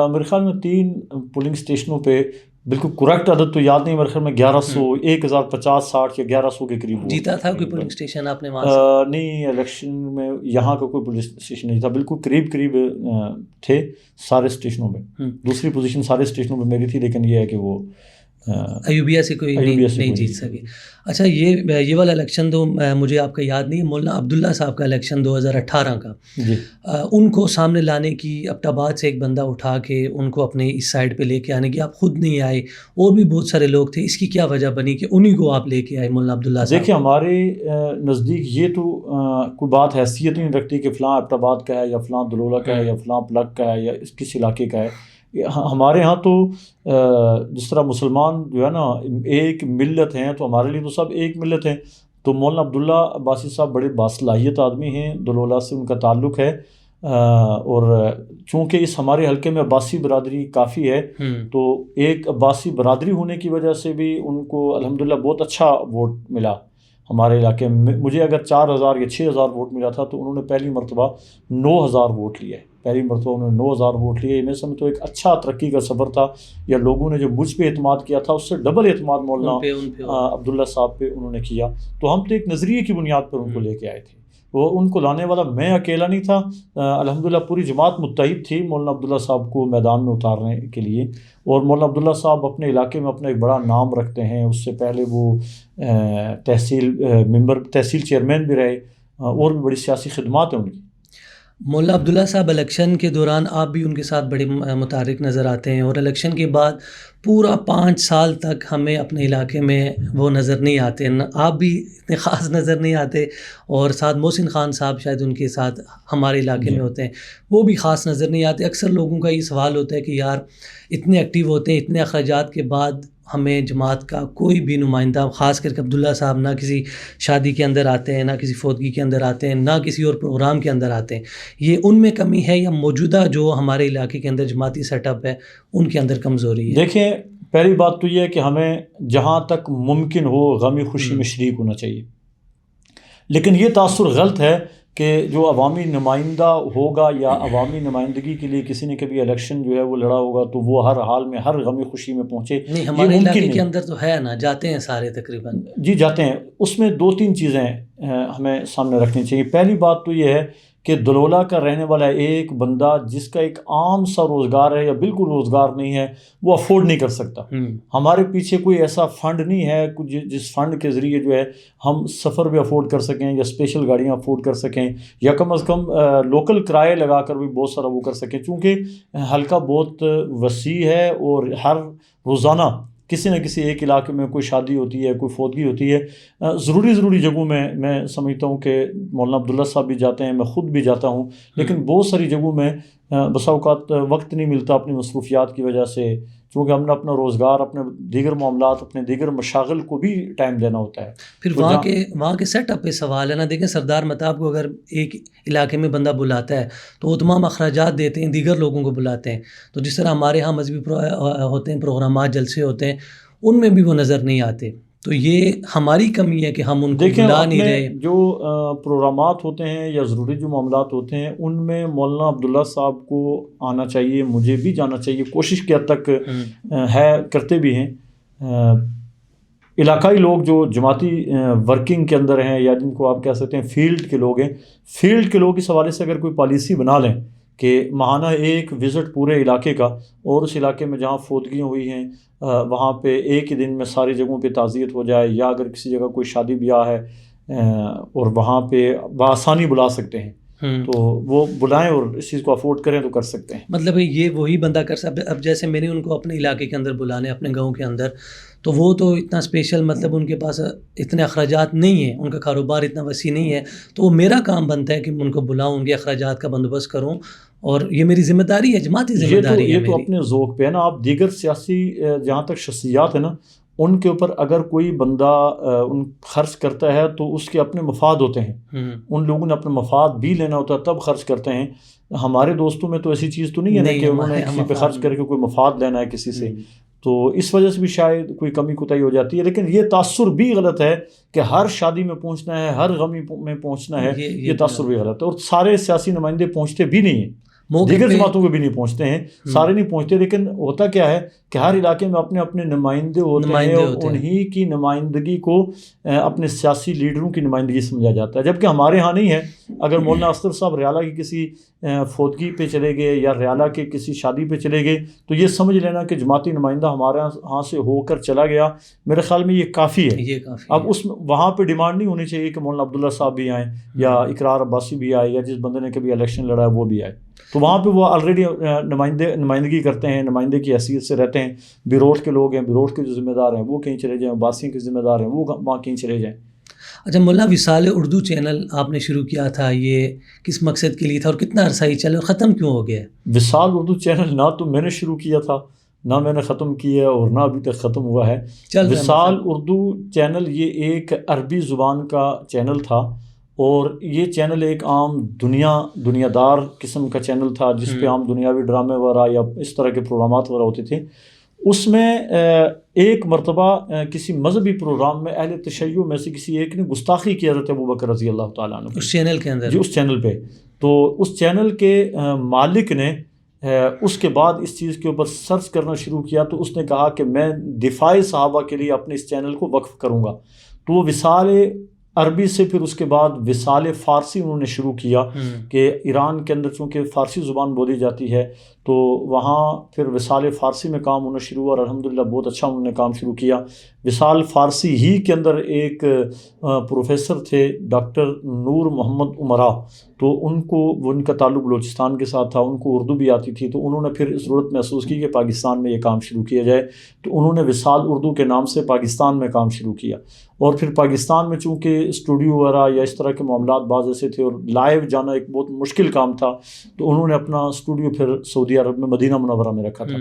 میرے خیال میں 3 پولنگ اسٹیشنوں پہ, بالکل کریکٹ عدد تو یاد نہیں, میرے خیال میں 1100 1050 60 یا 1100 کے قریب جیتا تھا. کوئی پولنگ اسٹیشن آپ نے وہاں سے؟ نہیں, الیکشن میں یہاں کا کوئی پولنگ اسٹیشن نہیں تھا, بالکل قریب تھے سارے اسٹیشنوں میں. دوسری پوزیشن سارے اسٹیشنوں پہ میری تھی, لیکن یہ ہے کہ وہ ایوبیہ سے کوئی نہیں جیت سکے. اچھا, یہ والا الیکشن تو مجھے آپ کا یاد نہیں ہے. مولانا عبداللہ صاحب کا الیکشن 2018 کا, جی, ان کو سامنے لانے کی, ایبٹ آباد سے ایک بندہ اٹھا کے ان کو اپنے اس سائڈ پہ لے کے آنے کی, آپ خود نہیں آئے, اور بھی بہت سارے لوگ تھے. اس کی کیا وجہ بنی کہ انہی کو آپ لے کے آئے مولانا عبداللہ صاحب؟ دیکھیں, ہمارے نزدیک یہ تو کوئی بات حیثیت نہیں رکھتی کہ فلاں ایبٹ آباد کا ہے, یا فلاں دلولہ کا ہے, یا فلاں پلک کا ہے, یا کس علاقے کا ہے. ہمارے ہاں تو جس طرح مسلمان جو ہے نا ایک ملت ہیں, تو ہمارے لیے تو سب ایک ملت ہیں. تو مولانا عبداللہ عباسی صاحب بڑے باصلاحیت آدمی ہیں, دلولہ سے ان کا تعلق ہے, اور چونکہ اس ہمارے حلقے میں عباسی برادری کافی ہے, تو ایک عباسی برادری ہونے کی وجہ سے بھی ان کو الحمدللہ بہت اچھا ووٹ ملا ہمارے علاقے میں. مجھے اگر 4000 یا 6000 ووٹ ملا تھا, تو انہوں نے پہلی مرتبہ 9000 ووٹ لیے. پہلی مرتبہ انہوں نے 9000 ووٹ لیے. میں سمجھتا ہوں ایک اچھا ترقی کا سفر تھا, یا لوگوں نے جو مجھ پہ اعتماد کیا تھا اس سے ڈبل اعتماد مولانا عبداللہ صاحب پہ انہوں نے کیا. تو ہم تو ایک نظریے کی بنیاد پر ان کو لے کے آئے تھے. وہ ان کو لانے والا میں اکیلا نہیں تھا, الحمدللہ پوری جماعت متحد تھی مولانا عبداللہ صاحب کو میدان میں اتارنے کے لیے. اور مولانا عبداللہ صاحب اپنے علاقے میں اپنا ایک بڑا نام رکھتے ہیں. اس سے پہلے وہ تحصیل چیئرمین بھی رہے, اور بھی بڑی سیاسی خدمات ہیں ان کی. مولانا عبداللہ صاحب الیکشن کے دوران آپ بھی ان کے ساتھ بڑے متحرک نظر آتے ہیں, اور الیکشن کے بعد پورا 5 سال تک ہمیں اپنے علاقے میں وہ نظر نہیں آتے، آپ بھی اتنے خاص نظر نہیں آتے، اور ساتھ محسن خان صاحب شاید ان کے ساتھ ہمارے علاقے میں ہوتے ہیں، وہ بھی خاص نظر نہیں آتے۔ اکثر لوگوں کا یہ سوال ہوتا ہے کہ یار اتنے ایکٹیو ہوتے ہیں، اتنے اخراجات کے بعد ہمیں جماعت کا کوئی بھی نمائندہ، خاص کر کے عبداللہ صاحب، نہ کسی شادی کے اندر آتے ہیں، نہ کسی فوتگی کے اندر آتے ہیں، نہ کسی اور پروگرام کے اندر آتے ہیں، یہ ان میں کمی ہے یا موجودہ جو ہمارے علاقے کے اندر جماعتی سیٹ اپ ہے ان کے اندر کمزوری ہے؟ دیکھیں، پہلی بات تو یہ ہے کہ ہمیں جہاں تک ممکن ہو غمی خوشی میں شریک ہونا چاہیے، لیکن یہ تاثر غلط ہے کہ جو عوامی نمائندہ ہوگا یا عوامی نمائندگی کے لیے کسی نے کبھی الیکشن جو ہے وہ لڑا ہوگا تو وہ ہر حال میں ہر غمی خوشی میں پہنچے۔ نہیں، ہمارے علاقے کے اندر تو ہے نا، جاتے ہیں سارے تقریباً۔ جی جاتے ہیں۔ اس میں 2-3 چیزیں ہمیں سامنے رکھنی چاہیے۔ پہلی بات تو یہ ہے کہ دلولہ کا رہنے والا ایک بندہ جس کا ایک عام سا روزگار ہے یا بالکل روزگار نہیں ہے، وہ افورڈ نہیں کر سکتا۔ ہمارے پیچھے کوئی ایسا فنڈ نہیں ہے جس فنڈ کے ذریعے جو ہے ہم سفر بھی افورڈ کر سکیں یا اسپیشل گاڑیاں افورڈ کر سکیں یا کم از کم لوکل کرائے لگا کر بھی بہت سارا وہ کر سکیں، چونکہ حلقہ بہت وسیع ہے اور ہر روزانہ کسی نہ کسی ایک علاقے میں کوئی شادی ہوتی ہے، کوئی فوتگی ہوتی ہے۔ ضروری جگہوں میں سمجھتا ہوں کہ مولانا عبداللہ صاحب بھی جاتے ہیں، میں خود بھی جاتا ہوں، لیکن بہت ساری جگہوں میں بسا اوقات وقت نہیں ملتا اپنی مصروفیات کی وجہ سے، چونکہ ہم نے اپنا روزگار، اپنے دیگر معاملات، اپنے دیگر مشاغل کو بھی ٹائم دینا ہوتا ہے۔ پھر وہاں کے سیٹ اپ پہ سوال ہے نا۔ دیکھیں، سردار متاب کو اگر ایک علاقے میں بندہ بلاتا ہے تو وہ تمام اخراجات دیتے ہیں، دیگر لوگوں کو بلاتے ہیں، تو جس طرح ہمارے ہاں مذہبی ہوتے ہیں پروگرامات، جلسے ہوتے ہیں، ان میں بھی وہ نظر نہیں آتے، تو یہ ہماری کمی ہے کہ ہم ان کو بلا نہیں رہے۔ جو پروگرامات ہوتے ہیں یا ضروری جو معاملات ہوتے ہیں ان میں مولانا عبداللہ صاحب کو آنا چاہیے، مجھے بھی جانا چاہیے، کوشش کی حد تک ہے، کرتے بھی ہیں۔ علاقائی لوگ جو جماعتی ورکنگ کے اندر ہیں یا جن کو آپ کہہ سکتے ہیں فیلڈ کے لوگ ہیں، فیلڈ کے لوگ اس حوالے سے اگر کوئی پالیسی بنا لیں کہ ماہانہ ایک وزٹ پورے علاقے کا، اور اس علاقے میں جہاں فوتگیاں ہوئی ہیں وہاں پہ ایک ہی دن میں ساری جگہوں پہ تعزیت ہو جائے، یا اگر کسی جگہ کوئی شادی بیاہ ہے اور وہاں پہ بآسانی بلا سکتے ہیں تو وہ بلائیں اور اس چیز کو افورڈ کریں تو کر سکتے ہیں۔ مطلب یہ وہی بندہ کر سکتا ہے۔ اب جیسے میں نے ان کو اپنے علاقے کے اندر بلانے، اپنے گاؤں کے اندر، تو وہ تو اتنا اسپیشل، مطلب ان کے پاس اتنے اخراجات نہیں ہیں، ان کا کاروبار اتنا وسیع نہیں ہے، تو وہ میرا کام بنتا ہے کہ میں ان کو بلاؤں، ان کے اخراجات کا بندوبست کروں، اور یہ میری ذمہ داری ہے، جماعتی ذمہ داری ہے۔ یہ تو اپنے ذوق پہ ہے نا۔ آپ دیگر سیاسی جہاں تک شخصیات ہیں نا، ان کے اوپر اگر کوئی بندہ ان خرچ کرتا ہے تو اس کے اپنے مفاد ہوتے ہیں، ان لوگوں نے اپنا مفاد بھی لینا ہوتا ہے تب خرچ کرتے ہیں۔ ہمارے دوستوں میں تو ایسی چیز تو نہیں ہے نا کہ انہوں نے کسی پہ خرچ کر کے کوئی مفاد لینا ہے کسی سے، تو اس وجہ سے بھی شاید کوئی کمی کوتاہی ہو جاتی ہے۔ لیکن یہ تاثر بھی غلط ہے کہ ہر شادی میں پہنچنا ہے، ہر غمی میں پہنچنا ہے، یہ تاثر بھی غلط ہے، اور سارے سیاسی نمائندے پہنچتے بھی نہیں ہیں، دیگر جماعتوں کے بھی نہیں پہنچتے ہیں، سارے نہیں پہنچتے۔ لیکن ہوتا کیا ہے کہ ہر علاقے میں اپنے اپنے نمائندے ہوتے ہیں، اور انہی کی نمائندگی کو اپنے سیاسی لیڈروں کی نمائندگی سمجھا جاتا ہے، جبکہ ہمارے ہاں نہیں ہے۔ اگر مولانا اصغر صاحب ریالہ کی کسی فوتگی پہ چلے گئے یا ریالہ کے کسی شادی پہ چلے گئے تو یہ سمجھ لینا کہ جماعتی نمائندہ ہمارے ہاں سے ہو کر چلا گیا، میرے خیال میں یہ کافی ہے۔ اب وہاں پہ ڈیمانڈ نہیں ہونی چاہیے کہ مولانا عبداللہ صاحب بھی آئیں یا اقرار عباسی بھی آئے یا جس بندے نے کبھی الیکشن لڑا ہے وہ بھی آئے، تو وہاں پہ وہ آلریڈی نمائندگی کرتے ہیں، نمائندے کی حیثیت سے رہتے ہیں۔ بیروٹ کے لوگ ہیں، بیروٹ کے جو ذمہ دار ہیں وہ کہیں چلے جائیں، عباسیوں کے ذمہ دار ہیں وہ وہاں کہیں چلے جائیں۔ اچھا مولانا، وصال اردو چینل آپ نے شروع کیا تھا، یہ کس مقصد کے لیے تھا اور کتنا عرصہ ہی چلا اور ختم کیوں ہو گیا؟ وصال اردو چینل نہ تو میں نے شروع کیا تھا، نہ میں نے ختم کیا اور نہ ابھی تک ختم ہوا ہے۔ وصال اردو چینل یہ ایک عربی زبان کا چینل تھا، اور یہ چینل ایک عام دنیا دار قسم کا چینل تھا جس پہ عام دنیاوی ڈرامے وغیرہ یا اس طرح کے پروگرامات وغیرہ ہوتے تھے۔ اس میں ایک مرتبہ کسی مذہبی پروگرام میں اہل تشیع میں سے کسی ایک نے گستاخی کی حضرت ابوبکر رضی اللہ تعالیٰ عنہ اس چینل کے اندر، جی اس چینل پہ، تو اس چینل کے مالک نے اس کے بعد اس چیز کے اوپر سرچ کرنا شروع کیا، تو اس نے کہا کہ میں دفاع صحابہ کے لیے اپنے اس چینل کو وقف کروں گا، تو وہ وصال عربی سے پھر اس کے بعد وصال فارسی انہوں نے شروع کیا کہ ایران کے اندر چونکہ فارسی زبان بولی جاتی ہے تو وہاں پھر وصال فارسی میں کام ہونا شروع ہوا، اور الحمدللہ بہت اچھا انہوں نے کام شروع کیا۔ وصال فارسی ہی کے اندر ایک پروفیسر تھے ڈاکٹر نور محمد عمرہ، تو ان کو ان کا تعلق بلوچستان کے ساتھ تھا، ان کو اردو بھی آتی تھی، تو انہوں نے پھر ضرورت محسوس کی کہ پاکستان میں یہ کام شروع کیا جائے، تو انہوں نے وصال اردو کے نام سے پاکستان میں کام شروع کیا، اور پھر پاکستان میں چونکہ اسٹوڈیو وغیرہ یا اس طرح کے معاملات بعض ایسے تھے اور لائیو جانا ایک بہت مشکل کام تھا، تو انہوں نے اپنا اسٹوڈیو پھر سعودی عرب میں مدینہ منورہ میں رکھا تھا،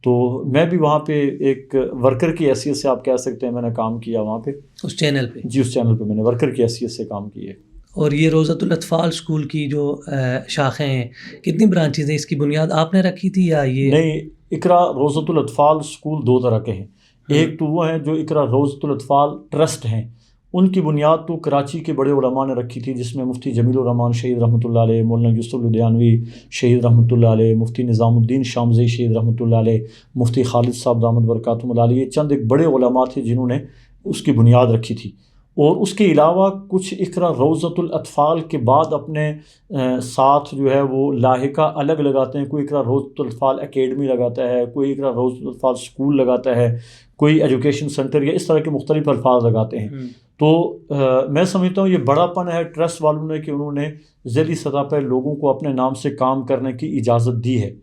تو میں بھی وہاں پہ ایک ورکر کی حیثیت سے آپ کہہ سکتے ہیں میں نے کام کیا وہاں پہ، اس چینل پہ؟ جی، اس چینل پہ میں نے ورکر کی حیثیت سے کام کی ہے۔ اور یہ روضۃ الاطفال اسکول کی جو شاخیں ہیں، کتنی برانچز ہیں؟ اس کی بنیاد آپ نے رکھی تھی یا یہ؟ نہیں، اقرا روضۃ الاطفال اسکول دو طرح کے ہیں، ایک تو وہ ہیں جو اقرا روضۃ الاطفال ٹرسٹ ہیں، ان کی بنیاد تو کراچی کے بڑے علماء نے رکھی تھی، جس میں مفتی جمیل الرحمان شہید رحمۃ اللہ علیہ، مولانا یوسف لدھیانوی شہید رحمۃ اللہ علیہ، مفتی نظام الدین شامزئی شہید رحمۃ اللہ علیہ، مفتی خالد صاحب دامت برکاتہم علیہ، یہ چند ایک بڑے علماء تھے جنہوں نے اس کی بنیاد رکھی تھی۔ اور اس کے علاوہ کچھ اقرا روضۃ الاطفال کے بعد اپنے ساتھ جو ہے وہ لاحقہ الگ لگاتے ہیں، کوئی اقرا روضۃ الاطفال اکیڈمی لگاتا ہے، کوئی اقرا روضۃ الاطفال اسکول لگاتا ہے، کوئی ایجوکیشن سینٹر، یا اس طرح کے مختلف الفاظ لگاتے ہیں۔ تو میں سمجھتا ہوں یہ بڑا پن ہے ٹرسٹ والوں نے کہ انہوں نے ذیلی سطح پر لوگوں کو اپنے نام سے کام کرنے کی اجازت دی ہے۔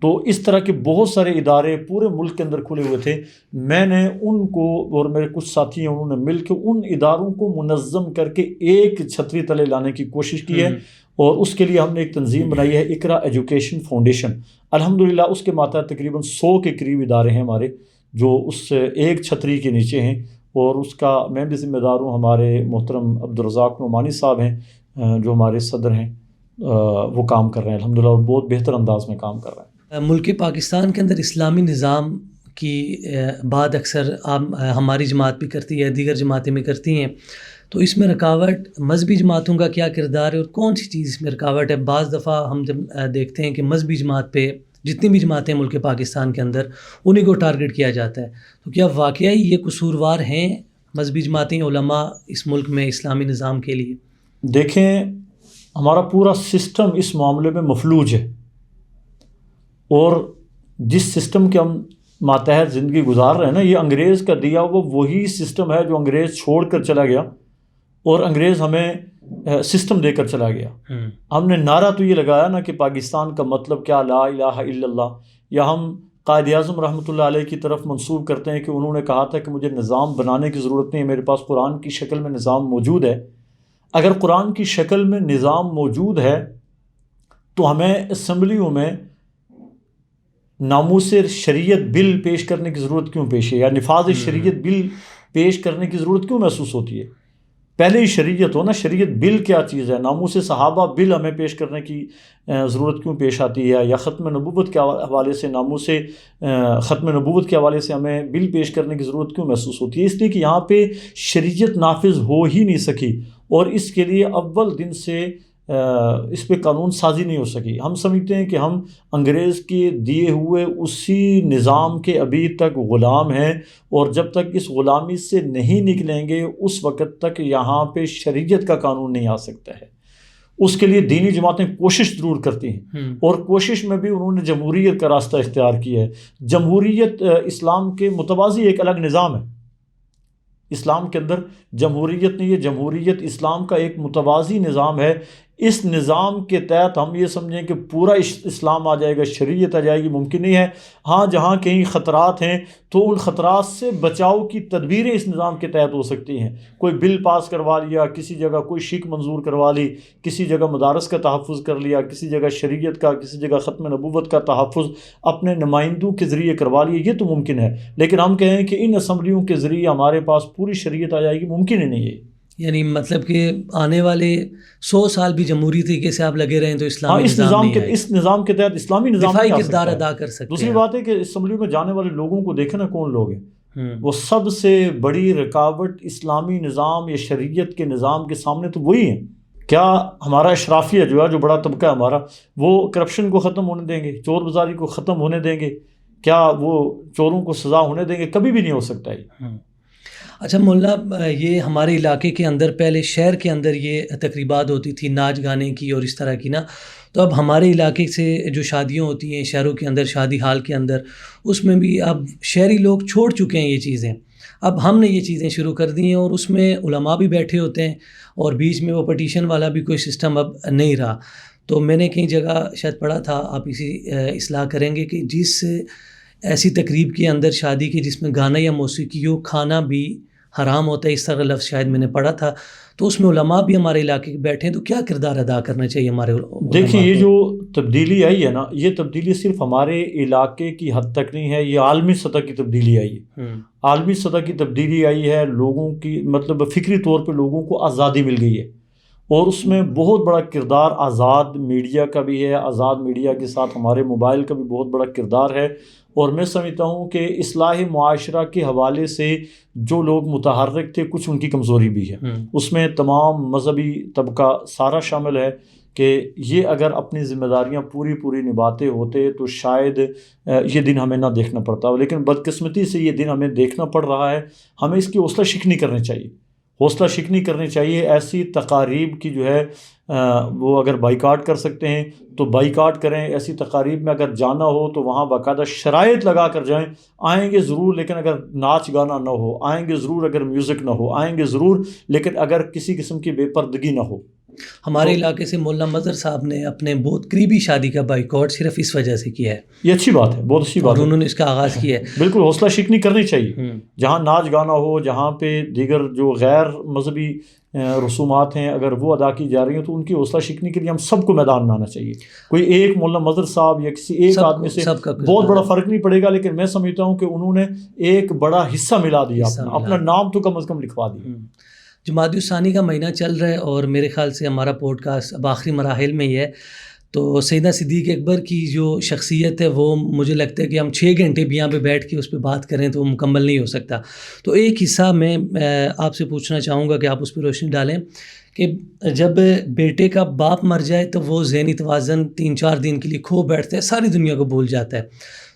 تو اس طرح کے بہت سارے ادارے پورے ملک کے اندر کھلے ہوئے تھے، میں نے ان کو اور میرے کچھ ساتھی ہیں انہوں نے مل کے ان اداروں کو منظم کر کے ایک چھتری تلے لانے کی کوشش کی ہے، اور اس کے لیے ہم نے ایک تنظیم بنائی ہے اقرا ایجوکیشن فاؤنڈیشن۔ الحمدللہ اس کے ماتحت تقریباً 100 کے قریب ادارے ہیں ہمارے جو اس ایک چھتری کے نیچے ہیں، اور اس کا میں بھی ذمہ دار ہوں، ہمارے محترم عبدالرزاق نعمانی صاحب ہیں جو ہمارے صدر ہیں، وہ کام کر رہے ہیں الحمدللہ، اور بہت بہتر انداز میں کام کر رہے ہیں۔ ملک پاکستان کے اندر اسلامی نظام کی بات اکثر ہماری جماعت بھی کرتی ہے، دیگر جماعتیں بھی کرتی ہیں، تو اس میں رکاوٹ مذہبی جماعتوں کا کیا کردار ہے اور کون سی چیز اس میں رکاوٹ ہے؟ بعض دفعہ ہم جب دیکھتے ہیں کہ مذہبی جماعت پہ جتنی بھی جماعتیں ملک پاکستان کے اندر انہیں کو ٹارگٹ کیا جاتا ہے، تو کیا واقعی یہ قصوروار ہیں مذہبی جماعتیں، علماء اس ملک میں اسلامی نظام کے لیے؟ دیکھیں، ہمارا پورا سسٹم اس معاملے میں مفلوج ہے، اور جس سسٹم کے ہم ماتحت زندگی گزار رہے ہیں نا، یہ انگریز کا دیا ہوا وہی سسٹم ہے جو انگریز چھوڑ کر چلا گیا، اور انگریز ہمیں سسٹم دے کر چلا گیا۔ ہم نے نعرہ تو یہ لگایا نا کہ پاکستان کا مطلب کیا، لا الہ الا اللہ، یا ہم قائد اعظم رحمۃ اللہ علیہ کی طرف منسوب کرتے ہیں کہ انہوں نے کہا تھا کہ مجھے نظام بنانے کی ضرورت نہیں ہے، میرے پاس قرآن کی شکل میں نظام موجود ہے۔ اگر قرآن کی شکل میں نظام موجود ہے تو ہمیں اسمبلیوں میں ناموس شریعت بل پیش کرنے کی ضرورت کیوں پیش ہے، یا نفاذ شریعت بل پیش کرنے کی ضرورت کیوں محسوس ہوتی ہے؟ پہلے ہی شریعت ہو نا، شریعت بل کیا چیز ہے، ناموس صحابہ بل ہمیں پیش کرنے کی ضرورت کیوں پیش آتی ہے، یا ختم نبوت کے حوالے سے ناموس ختم نبوت کے حوالے سے ہمیں بل پیش کرنے کی ضرورت کیوں محسوس ہوتی ہے؟ اس لیے کہ یہاں پہ شریعت نافذ ہو ہی نہیں سکی، اور اس کے لیے اول دن سے اس پہ قانون سازی نہیں ہو سکی۔ ہم سمجھتے ہیں کہ ہم انگریز کے دیے ہوئے اسی نظام کے ابھی تک غلام ہیں، اور جب تک اس غلامی سے نہیں نکلیں گے اس وقت تک یہاں پہ شریعت کا قانون نہیں آ سکتا ہے۔ اس کے لیے دینی جماعتیں کوشش ضرور کرتی ہیں، اور کوشش میں بھی انہوں نے جمہوریت کا راستہ اختیار کیا ہے۔ جمہوریت اسلام کے متوازی ایک الگ نظام ہے، اسلام کے اندر جمہوریت نہیں ہے، جمہوریت اسلام کا ایک متوازی نظام ہے۔ اس نظام کے تحت ہم یہ سمجھیں کہ پورا اسلام آ جائے گا، شریعت آ جائے گی، ممکن نہیں ہے۔ ہاں، جہاں کہیں خطرات ہیں تو ان خطرات سے بچاؤ کی تدبیریں اس نظام کے تحت ہو سکتی ہیں۔ کوئی بل پاس کروا لیا، کسی جگہ کوئی شک منظور کروا لی، کسی جگہ مدارس کا تحفظ کر لیا، کسی جگہ شریعت کا، کسی جگہ ختم نبوت کا تحفظ اپنے نمائندوں کے ذریعے کروا لیا، یہ تو ممکن ہے۔ لیکن ہم کہیں کہ ان اسمبلیوں کے ذریعے ہمارے پاس پوری شریعت آ جائے گی، ممکن ہی نہیں ہے۔ یعنی مطلب کہ آنے والے 100 سال بھی جمہوری طریقے سے آپ لگے رہیں تو اسلامی اس نظام کے تحت اسلامی نظام دفاعی کردار ادا کر سکتے ہیں۔ دوسری بات ہے کہ اسمبلی میں جانے والے لوگوں کو دیکھیں نا کون لوگ ہیں، وہ سب سے بڑی رکاوٹ اسلامی نظام یا شریعت کے نظام کے سامنے تو وہی ہیں۔ کیا ہمارا اشرافیہ جو ہے، جو بڑا طبقہ ہے ہمارا، وہ کرپشن کو ختم ہونے دیں گے، چور بازاری کو ختم ہونے دیں گے؟ کیا وہ چوروں کو سزا ہونے دیں گے؟ کبھی بھی نہیں ہو سکتا ہے۔ اچھا مولانا، یہ ہمارے علاقے کے اندر پہلے شہر کے اندر یہ تقریبات ہوتی تھی ناچ گانے کی اور اس طرح کی نا، تو اب ہمارے علاقے سے جو شادیاں ہوتی ہیں شہروں کے اندر، شادی ہال کے اندر، اس میں بھی اب شہری لوگ چھوڑ چکے ہیں یہ چیزیں، اب ہم نے یہ چیزیں شروع کر دی ہیں اور اس میں علماء بھی بیٹھے ہوتے ہیں اور بیچ میں وہ پٹیشن والا بھی کوئی سسٹم اب نہیں رہا. تو میں نے کئی جگہ شاید پڑھا تھا, آپ اسی اصلاح کریں گے, کہ جس ایسی تقریب کے اندر شادی کی جس میں گانا یا موسیقی ہو, کھانا بھی حرام ہوتا ہے, اس طرح لفظ شاید میں نے پڑھا تھا. تو اس میں علماء بھی ہمارے علاقے کے بیٹھے ہیں, تو کیا کردار ادا کرنا چاہیے ہمارے علماء؟ دیکھیں یہ جو تبدیلی آئی ہے نا, یہ تبدیلی صرف ہمارے علاقے کی حد تک نہیں ہے, یہ عالمی سطح کی تبدیلی آئی ہے. عالمی سطح کی تبدیلی آئی ہے, لوگوں کی مطلب فکری طور پہ لوگوں کو آزادی مل گئی ہے, اور اس میں بہت بڑا کردار آزاد میڈیا کا بھی ہے. آزاد میڈیا کے ساتھ ہمارے موبائل کا بھی بہت بڑا کردار ہے. اور میں سمجھتا ہوں کہ اصلاح معاشرہ کے حوالے سے جو لوگ متحرک تھے, کچھ ان کی کمزوری بھی ہے. اس میں تمام مذہبی طبقہ سارا شامل ہے کہ یہ اگر اپنی ذمہ داریاں پوری نبھاتے ہوتے تو شاید یہ دن ہمیں نہ دیکھنا پڑتا. لیکن بدقسمتی سے یہ دن ہمیں دیکھنا پڑ رہا ہے. ہمیں اس کی حوصلہ شکنی کرنی چاہیے, حوصلہ شکنی کرنی چاہیے. ایسی تقاریب کی جو ہے وہ اگر بائیکاٹ کر سکتے ہیں تو بائیکاٹ کریں. ایسی تقاریب میں اگر جانا ہو تو وہاں باقاعدہ شرائط لگا کر جائیں. آئیں گے ضرور, لیکن اگر ناچ گانا نہ ہو. آئیں گے ضرور اگر میوزک نہ ہو. آئیں گے ضرور, لیکن اگر کسی قسم کی بے پردگی نہ ہو. ہمارے علاقے سے مولانا مظہر صاحب نے اپنے بہت قریبی شادی کا بائیکاٹ صرف اس وجہ سے کیا ہے. یہ اچھی بات ہے, بہت اچھی بات ہے, انہوں نے اس کا آغاز کیا ہے. بالکل حوصلہ شکنی کرنی چاہیے. جہاں ناچ گانا ہو, جہاں پہ دیگر جو غیر مذہبی رسومات ہیں اگر وہ ادا کی جا رہی ہیں تو ان کی حوصلہ شکنی کے لیے ہم سب کو میدان میں آنا چاہیے. کوئی ایک مولانا مظہر صاحب یا کسی ایک آدمی سے بہت بڑا فرق نہیں پڑے گا, لیکن میں سمجھتا ہوں کہ انہوں نے ایک بڑا حصہ ملا دیا, اپنا نام تو کم از کم لکھوا دیا. جمادی الثانی کا مہینہ چل رہا ہے اور میرے خیال سے ہمارا پوڈ کاسٹ اب آخری مراحل میں ہی ہے. تو سیدنا صدیق اکبر کی جو شخصیت ہے وہ مجھے لگتا ہے کہ ہم 6 گھنٹے بھی یہاں پہ بیٹھ کے اس پہ بات کریں تو وہ مکمل نہیں ہو سکتا. تو ایک حصہ میں آپ سے پوچھنا چاہوں گا کہ آپ اس پہ روشنی ڈالیں کہ جب بیٹے کا باپ مر جائے تو وہ ذہنی توازن 3-4 دن کے لیے کھو بیٹھتا ہے, ساری دنیا کو بھول جاتا ہے.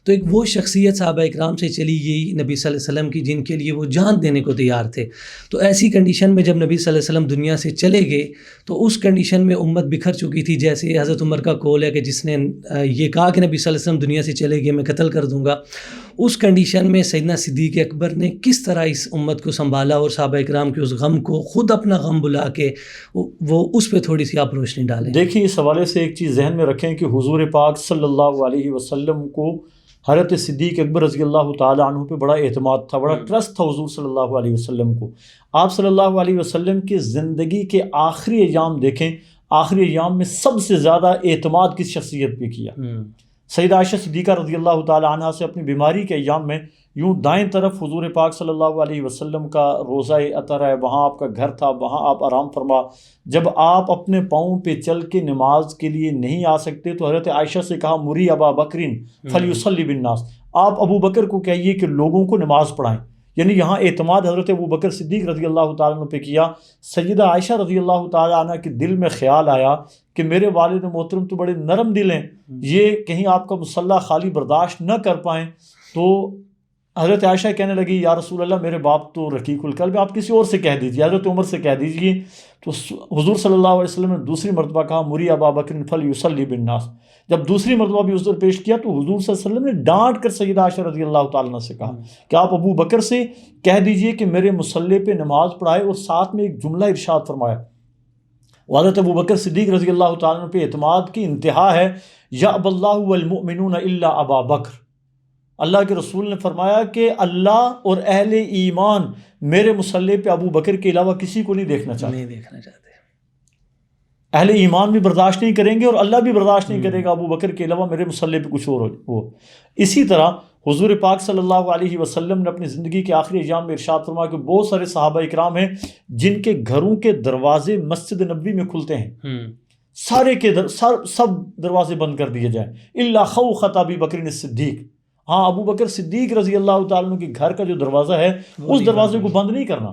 تو ایک وہ شخصیت صحابہ اکرام سے چلی گئی نبی صلی اللہ علیہ وسلم کی, جن کے لیے وہ جان دینے کو تیار تھے. تو ایسی کنڈیشن میں جب نبی صلی اللہ علیہ وسلم دنیا سے چلے گئے تو اس کنڈیشن میں امت بکھر چکی تھی. جیسے حضرت عمر کا قول ہے کہ جس نے یہ کہا کہ نبی صلی اللہ علیہ وسلم دنیا سے چلے گئے میں قتل کر دوں گا. اس کنڈیشن میں سیدنا صدیق اکبر نے کس طرح اس امت کو سنبھالا اور صحابہ اکرام کے اس غم کو خود اپنا غم بلا کے وہ اس پہ تھوڑی سی آپ روشنی ڈالیں. دیکھیں اس حوالے سے ایک چیز ذہن میں رکھیں کہ حضور پاک صلی اللہ علیہ وسلم کو حضرت صدیق اکبر رضی اللہ تعالیٰ عنہ پہ بڑا اعتماد تھا, بڑا ٹرسٹ تھا حضور صلی اللہ علیہ وسلم کو. آپ صلی اللہ علیہ وسلم کی زندگی کے آخری ایام دیکھیں, آخری ایام میں سب سے زیادہ اعتماد کس شخصیت پہ کیا؟ سیدہ عائشہ صدیقہ رضی اللہ تعالیٰ عنہ سے اپنی بیماری کے ایام میں یوں دائیں طرف حضور پاک صلی اللہ علیہ وسلم کا روضہ اطہر ہے, وہاں آپ کا گھر تھا, وہاں آپ آرام فرما. جب آپ اپنے پاؤں پہ چل کے نماز کے لیے نہیں آ سکتے تو حضرت عائشہ سے کہا مری ابا بکرین فلیصلی بالناس, آپ ابو بکر کو کہیے کہ لوگوں کو نماز پڑھائیں. یعنی یہاں اعتماد حضرت ابو بکر صدیق رضی اللہ تعالیٰ عنہ پہ کیا. سیدہ عائشہ رضی اللہ تعالیٰ عنہ کے دل میں خیال آیا کہ میرے والد محترم تو بڑے نرم دل ہیں, یہ کہیں آپ کا مصلح خالی برداشت نہ کر پائیں. تو حضرت عائشہ کہنے لگی یا رسول اللہ میرے باپ تو رقیق القلب, آپ کسی اور سے کہہ دیجیے, حضرت عمر سے کہہ دیجیے. تو حضور صلی اللہ علیہ وسلم نے دوسری مرتبہ کہا مری ابا بکر فلیصلی بالناس. جب دوسری مرتبہ بھی عذر پیش کیا تو حضور صلی اللہ علیہ وسلم نے ڈانٹ کر سیدہ عائشہ رضی اللہ تعالیٰ عنہ سے کہا کہ آپ ابو بکر سے کہہ دیجئے کہ میرے مصلے پہ نماز پڑھائے, اور ساتھ میں ایک جملہ ارشاد فرمایا. حضرت ابو بکر صدیق رضی اللہ تعالیٰ عنہ پہ اعتماد کی انتہا ہے, یأبی اللہ والمؤمنون الا ابا بکر. اللہ کے رسول نے فرمایا کہ اللہ اور اہل ایمان میرے مصلے پہ ابو بکر کے علاوہ کسی کو نہیں دیکھنا چاہتے. اہل ایمان بھی برداشت نہیں کریں گے اور اللہ بھی برداشت نہیں کرے گا ابو بکر کے علاوہ میرے مصلے پہ کچھ اور ہو. اسی طرح حضور پاک صلی اللہ علیہ وسلم نے اپنی زندگی کے آخری ایام میں ارشاد فرمایا کہ بہت سارے صحابہ اکرام ہیں جن کے گھروں کے دروازے مسجد نبوی میں کھلتے ہیں, سارے کے سب دروازے بند کر دیے جائیں الا خوخۃ ابی بکر الصدیق. ہاں ابو بکر صدیق رضی اللہ تعالیٰ عنہ کے گھر کا جو دروازہ ہے اس دروازے کو بند نہیں کرنا,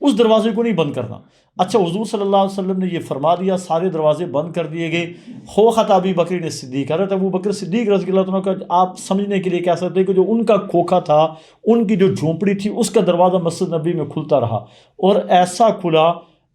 اس دروازے کو نہیں بند کرنا. اچھا حضور صلی اللہ علیہ وسلم نے یہ فرما دیا, سارے دروازے بند کر دیے گئے. خوخۃ ابی بکر الصدیق, حضرت ابو بکر صدیق رضی اللہ عنہ کا آپ سمجھنے کے لیے کہہ سکتے ہیں کہ جو ان کا کھوکھا تھا, ان کی جو جھونپڑی تھی, اس کا دروازہ مسجد نبی میں کھلتا رہا, اور ایسا کھلا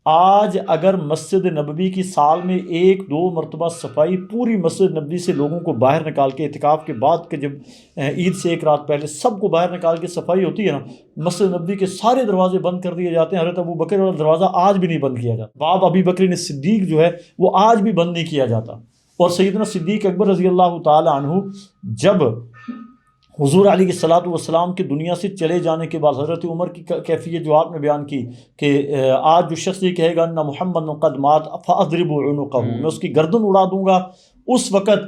آج اگر مسجد نبوی کی سال میں 1-2 مرتبہ صفائی پوری مسجد نبوی سے لوگوں کو باہر نکال کے، اعتکاف کے بعد کے جب عید سے 1 رات پہلے سب کو باہر نکال کے صفائی ہوتی ہے نا، مسجد نبوی کے سارے دروازے بند کر دیے جاتے ہیں. حضرت ابو بکر والا دروازہ آج بھی نہیں بند کیا جاتا. باب ابی بکر صدیق جو ہے وہ آج بھی بند نہیں کیا جاتا. اور سیدنا صدیق اکبر رضی اللہ تعالی عنہ جب حضور علیہ الصلوۃ والسلام کی دنیا سے چلے جانے کے بعد حضرت عمر کی کیفیت جو آپ نے بیان کی کہ آج جو شخص یہ کہے گا ان محمد قد مات فاضربوا عنقہ، میں اس کی گردن اڑا دوں گا. اس وقت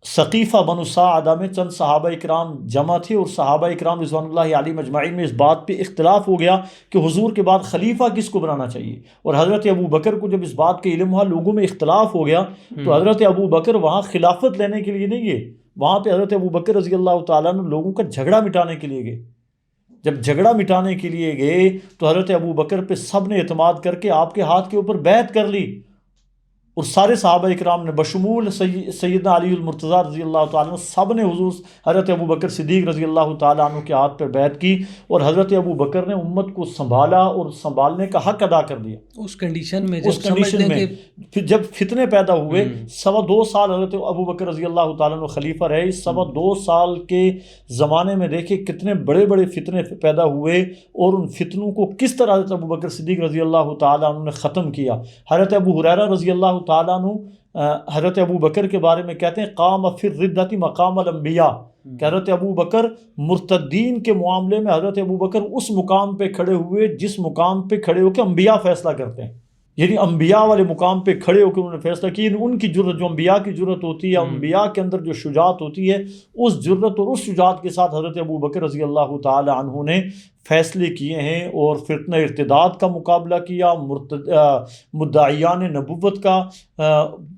ثقیفہ بنو ساعدہ میں چند صحابہ اکرام جمع تھے اور صحابہ اکرام رضوان اللہ علیہم اجمعین میں اس بات پہ اختلاف ہو گیا کہ حضور کے بعد خلیفہ کس کو بنانا چاہیے. اور حضرت ابو بکر کو جب اس بات کا علم ہوا، لوگوں میں اختلاف ہو گیا، تو حضرت ابو بکر وہاں خلافت لینے کے لیے نہیں گئے، وہاں پہ حضرت ابو بکر رضی اللہ تعالیٰ نے لوگوں کا جھگڑا مٹانے کے لیے گئے. جب جھگڑا مٹانے کے لیے گئے تو حضرت ابو بکر پہ سب نے اعتماد کر کے آپ کے ہاتھ کے اوپر بیعت کر لی، اور سارے صحابہ اکرام نے بشمول سیدنا علی المرتضیٰ رضی اللہ تعالیٰ عنہ سب نے حضور حضرت ابو بکر صدیق رضی اللہ تعالیٰ عنہ کے ہاتھ پہ بیعت کی. اور حضرت ابو بکر نے امت کو سنبھالا اور سنبھالنے کا حق ادا کر دیا. اس کنڈیشن میں پھر جب فتنے پیدا ہوئے 2.25 سال حضرت ابو بکر رضی اللہ تعالیٰ عنہ خلیفہ رہے. اس 2.25 سال کے زمانے میں دیکھیں کتنے بڑے بڑے فتنے پیدا ہوئے، اور ان فتنوں کو کس طرح حضرت ابو بکر صدیق رضی اللہ تعالیٰ عنہ نے ختم کیا. حضرت ابو ہریرہ رضی اللہ تعالیٰ عنہ حضرت ابو بکر کے بارے میں کہتے ہیں قام فی الردۃ مقام الانبیاء، کہ حضرت ابو بکر مرتدین کے معاملے میں حضرت ابو بکر اس مقام پہ کھڑے ہوئے جس مقام پہ کھڑے ہو کے انبیاء فیصلہ کرتے ہیں. یعنی انبیاء والے مقام پہ کھڑے ہو کے انہوں نے فیصلہ کیا. ان کی جرت، جو انبیاء کی جرت ہوتی ہے، انبیاء کے اندر جو شجاعت ہوتی ہے، اس جرت اور اس شجاعت کے ساتھ حضرت ابو بکر رضی اللہ تعالی عنہ نے فیصلے کیے ہیں اور فتنہ ارتداد کا مقابلہ کیا، مدعیان نبوت کا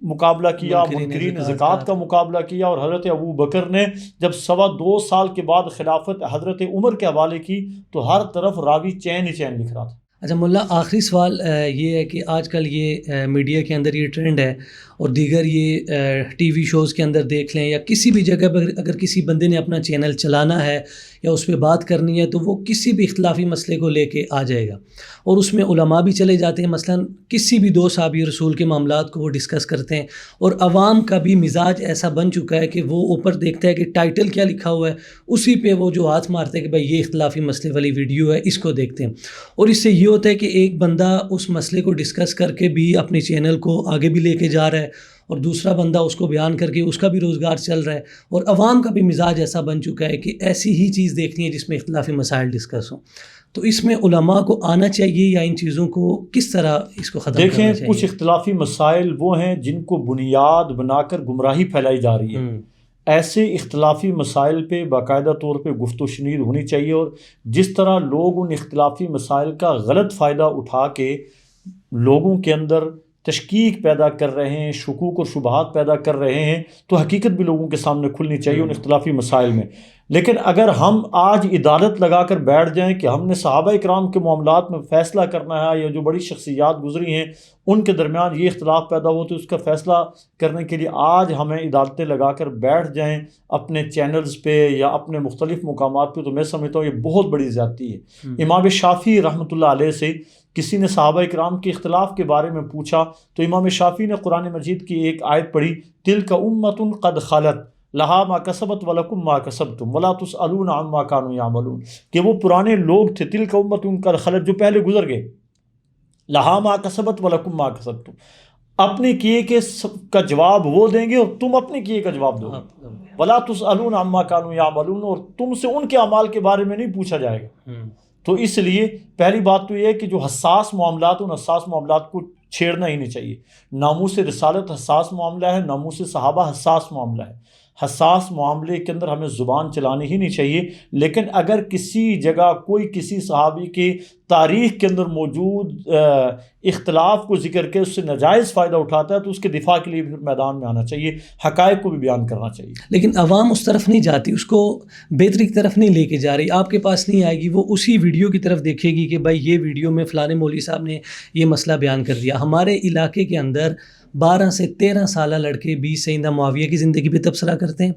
مقابلہ کیا، منکرین زکوٰۃ کا مقابلہ کیا. اور حضرت ابو بکر نے جب 2.25 سال کے بعد خلافت حضرت عمر کے حوالے کی تو ہر طرف راوی چین ہی چین لکھ رہا تھا. اچھا مولا، آخری سوال یہ ہے کہ آج کل یہ میڈیا کے اندر یہ ٹرینڈ ہے، اور دیگر یہ ٹی وی شوز کے اندر دیکھ لیں یا کسی بھی جگہ پر اگر کسی بندے نے اپنا چینل چلانا ہے یا اس پہ بات کرنی ہے تو وہ کسی بھی اختلافی مسئلے کو لے کے آ جائے گا، اور اس میں علماء بھی چلے جاتے ہیں. مثلا کسی بھی 2 صحابی رسول کے معاملات کو وہ ڈسکس کرتے ہیں، اور عوام کا بھی مزاج ایسا بن چکا ہے کہ وہ اوپر دیکھتا ہے کہ ٹائٹل کیا لکھا ہوا ہے، اسی پہ وہ جو ہاتھ مارتے ہیں کہ بھائی یہ اختلافی مسئلے والی ویڈیو ہے، اس کو دیکھتے ہیں. اور اس سے یہ ہوتا ہے کہ ایک بندہ اس مسئلے کو ڈسکس کر کے بھی اپنے چینل کو آگے بھی لے کے جا رہا ہے، اور دوسرا بندہ اس کو بیان کر کے اس کا بھی روزگار چل رہا ہے، اور عوام کا بھی مزاج ایسا بن چکا ہے کہ ایسی ہی چیز دیکھنی ہے جس میں اختلافی مسائل ڈسکس ہوں. تو اس میں علماء کو آنا چاہیے یا ان چیزوں کو کس طرح اس کو ختم کرنا چاہیے؟ دیکھیں، کچھ اختلافی مسائل وہ ہیں جن کو بنیاد بنا کر گمراہی پھیلائی جا رہی ہے. ایسے اختلافی مسائل پہ باقاعدہ طور پہ گفت و شنید ہونی چاہیے، اور جس طرح لوگ ان اختلافی مسائل کا غلط فائدہ اٹھا کے لوگوں کے اندر تشکیک پیدا کر رہے ہیں، شکوک اور شبہات پیدا کر رہے ہیں، تو حقیقت بھی لوگوں کے سامنے کھلنی چاہیے ان اختلافی مسائل میں. لیکن اگر ہم آج عدالت لگا کر بیٹھ جائیں کہ ہم نے صحابہ اکرام کے معاملات میں فیصلہ کرنا ہے، یا جو بڑی شخصیات گزری ہیں ان کے درمیان یہ اختلاف پیدا ہو تو اس کا فیصلہ کرنے کے لیے آج ہمیں عدالتیں لگا کر بیٹھ جائیں اپنے چینلز پہ یا اپنے مختلف مقامات پہ، تو میں سمجھتا ہوں یہ بہت بڑی زیادتی ہے. امام شافعی رحمۃ اللہ علیہ سے کسی نے صحابہ اکرام کے اختلاف کے بارے میں پوچھا تو امام شافعی نے قرآن مجید کی ایک آیت پڑھی، تلک امۃ قد خلت لہا ما کسبت ولکم ما کسبتم ولا تسألون عما کانوا یعملون، کہ وہ پرانے لوگ تھے، تلک امۃ قد خلت، جو پہلے گزر گئے، لہا ما کسبت ولکم ما کسبتم، اپنے کیے کے کا جواب وہ دیں گے اور تم اپنے کیے کا جواب دو گے، ولا تسألون عما کانوا یعملون، اور تم سے ان کے اعمال کے بارے میں نہیں پوچھا جائے گا. تو اس لیے پہلی بات تو یہ ہے کہ جو حساس معاملات، ان حساس معاملات کو چھیڑنا ہی نہیں چاہیے. ناموس رسالت حساس معاملہ ہے، ناموس صحابہ حساس معاملہ ہے. حساس معاملے کے اندر ہمیں زبان چلانی ہی نہیں چاہیے. لیکن اگر کسی جگہ کوئی کسی صحابی کے تاریخ کے اندر موجود اختلاف کو ذکر کے اس سے ناجائز فائدہ اٹھاتا ہے تو اس کے دفاع کے لیے بھی میدان میں آنا چاہیے، حقائق کو بھی بیان کرنا چاہیے. لیکن عوام اس طرف نہیں جاتی، اس کو بہتری کی طرف نہیں لے کے جا رہی، آپ کے پاس نہیں آئے گی، وہ اسی ویڈیو کی طرف دیکھے گی کہ بھائی یہ ویڈیو میں فلانے مولوی صاحب نے یہ مسئلہ بیان کر دیا. ہمارے علاقے کے اندر 12 سے 13 سالہ لڑکے بھی سیدنا معاویہ کی زندگی پہ تبصرہ کرتے ہیں،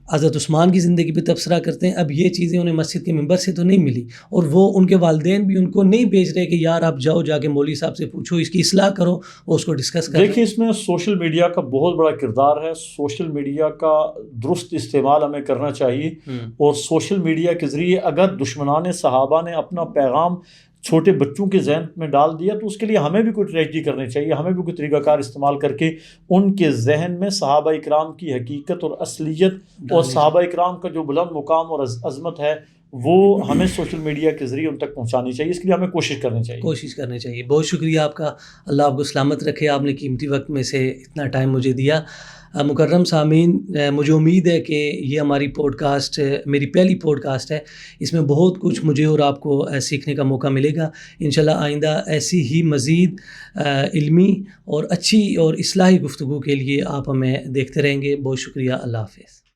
حضرت عثمان کی زندگی پہ تبصرہ کرتے ہیں. اب یہ چیزیں انہیں مسجد کے ممبر سے تو نہیں ملی, اور وہ ان کے والدین بھی ان کو نہیں بھیج رہے کہ یار آپ جاؤ جا کے مولوی صاحب سے پوچھو, اس کی اصلاح کرو, وہ اس کو ڈسکس کرو. دیکھیے اس میں سوشل میڈیا کا بہت بڑا کردار ہے. سوشل میڈیا کا درست استعمال ہمیں کرنا چاہیے, اور سوشل میڈیا کے ذریعے اگر دشمنان صحابہ نے اپنا پیغام چھوٹے بچوں کے ذہن میں ڈال دیا تو اس کے لیے ہمیں بھی کوئی ٹریجڈی کرنی چاہیے, ہمیں بھی کوئی طریقہ کار استعمال کر کے ان کے ذہن میں صحابہ اکرام کی حقیقت اور اصلیت اور صحابہ اکرام کا جو بلند مقام اور عظمت ہے وہ ہمیں سوشل میڈیا کے ذریعے ان تک پہنچانی چاہیے. اس کے لیے ہمیں کوشش کرنی چاہیے. بہت شکریہ آپ کا, اللہ آپ کو سلامت رکھے, آپ نے قیمتی وقت میں سے اتنا ٹائم مجھے دیا. مکرم سامعین, مجھے امید ہے کہ یہ ہماری پوڈ کاسٹ میری پہلی پوڈ کاسٹ ہے, اس میں بہت کچھ مجھے اور آپ کو سیکھنے کا موقع ملے گا. انشاءاللہ آئندہ ایسی ہی مزید علمی اور اچھی اور اصلاحی گفتگو کے لیے آپ ہمیں دیکھتے رہیں گے. بہت شکریہ, اللہ حافظ.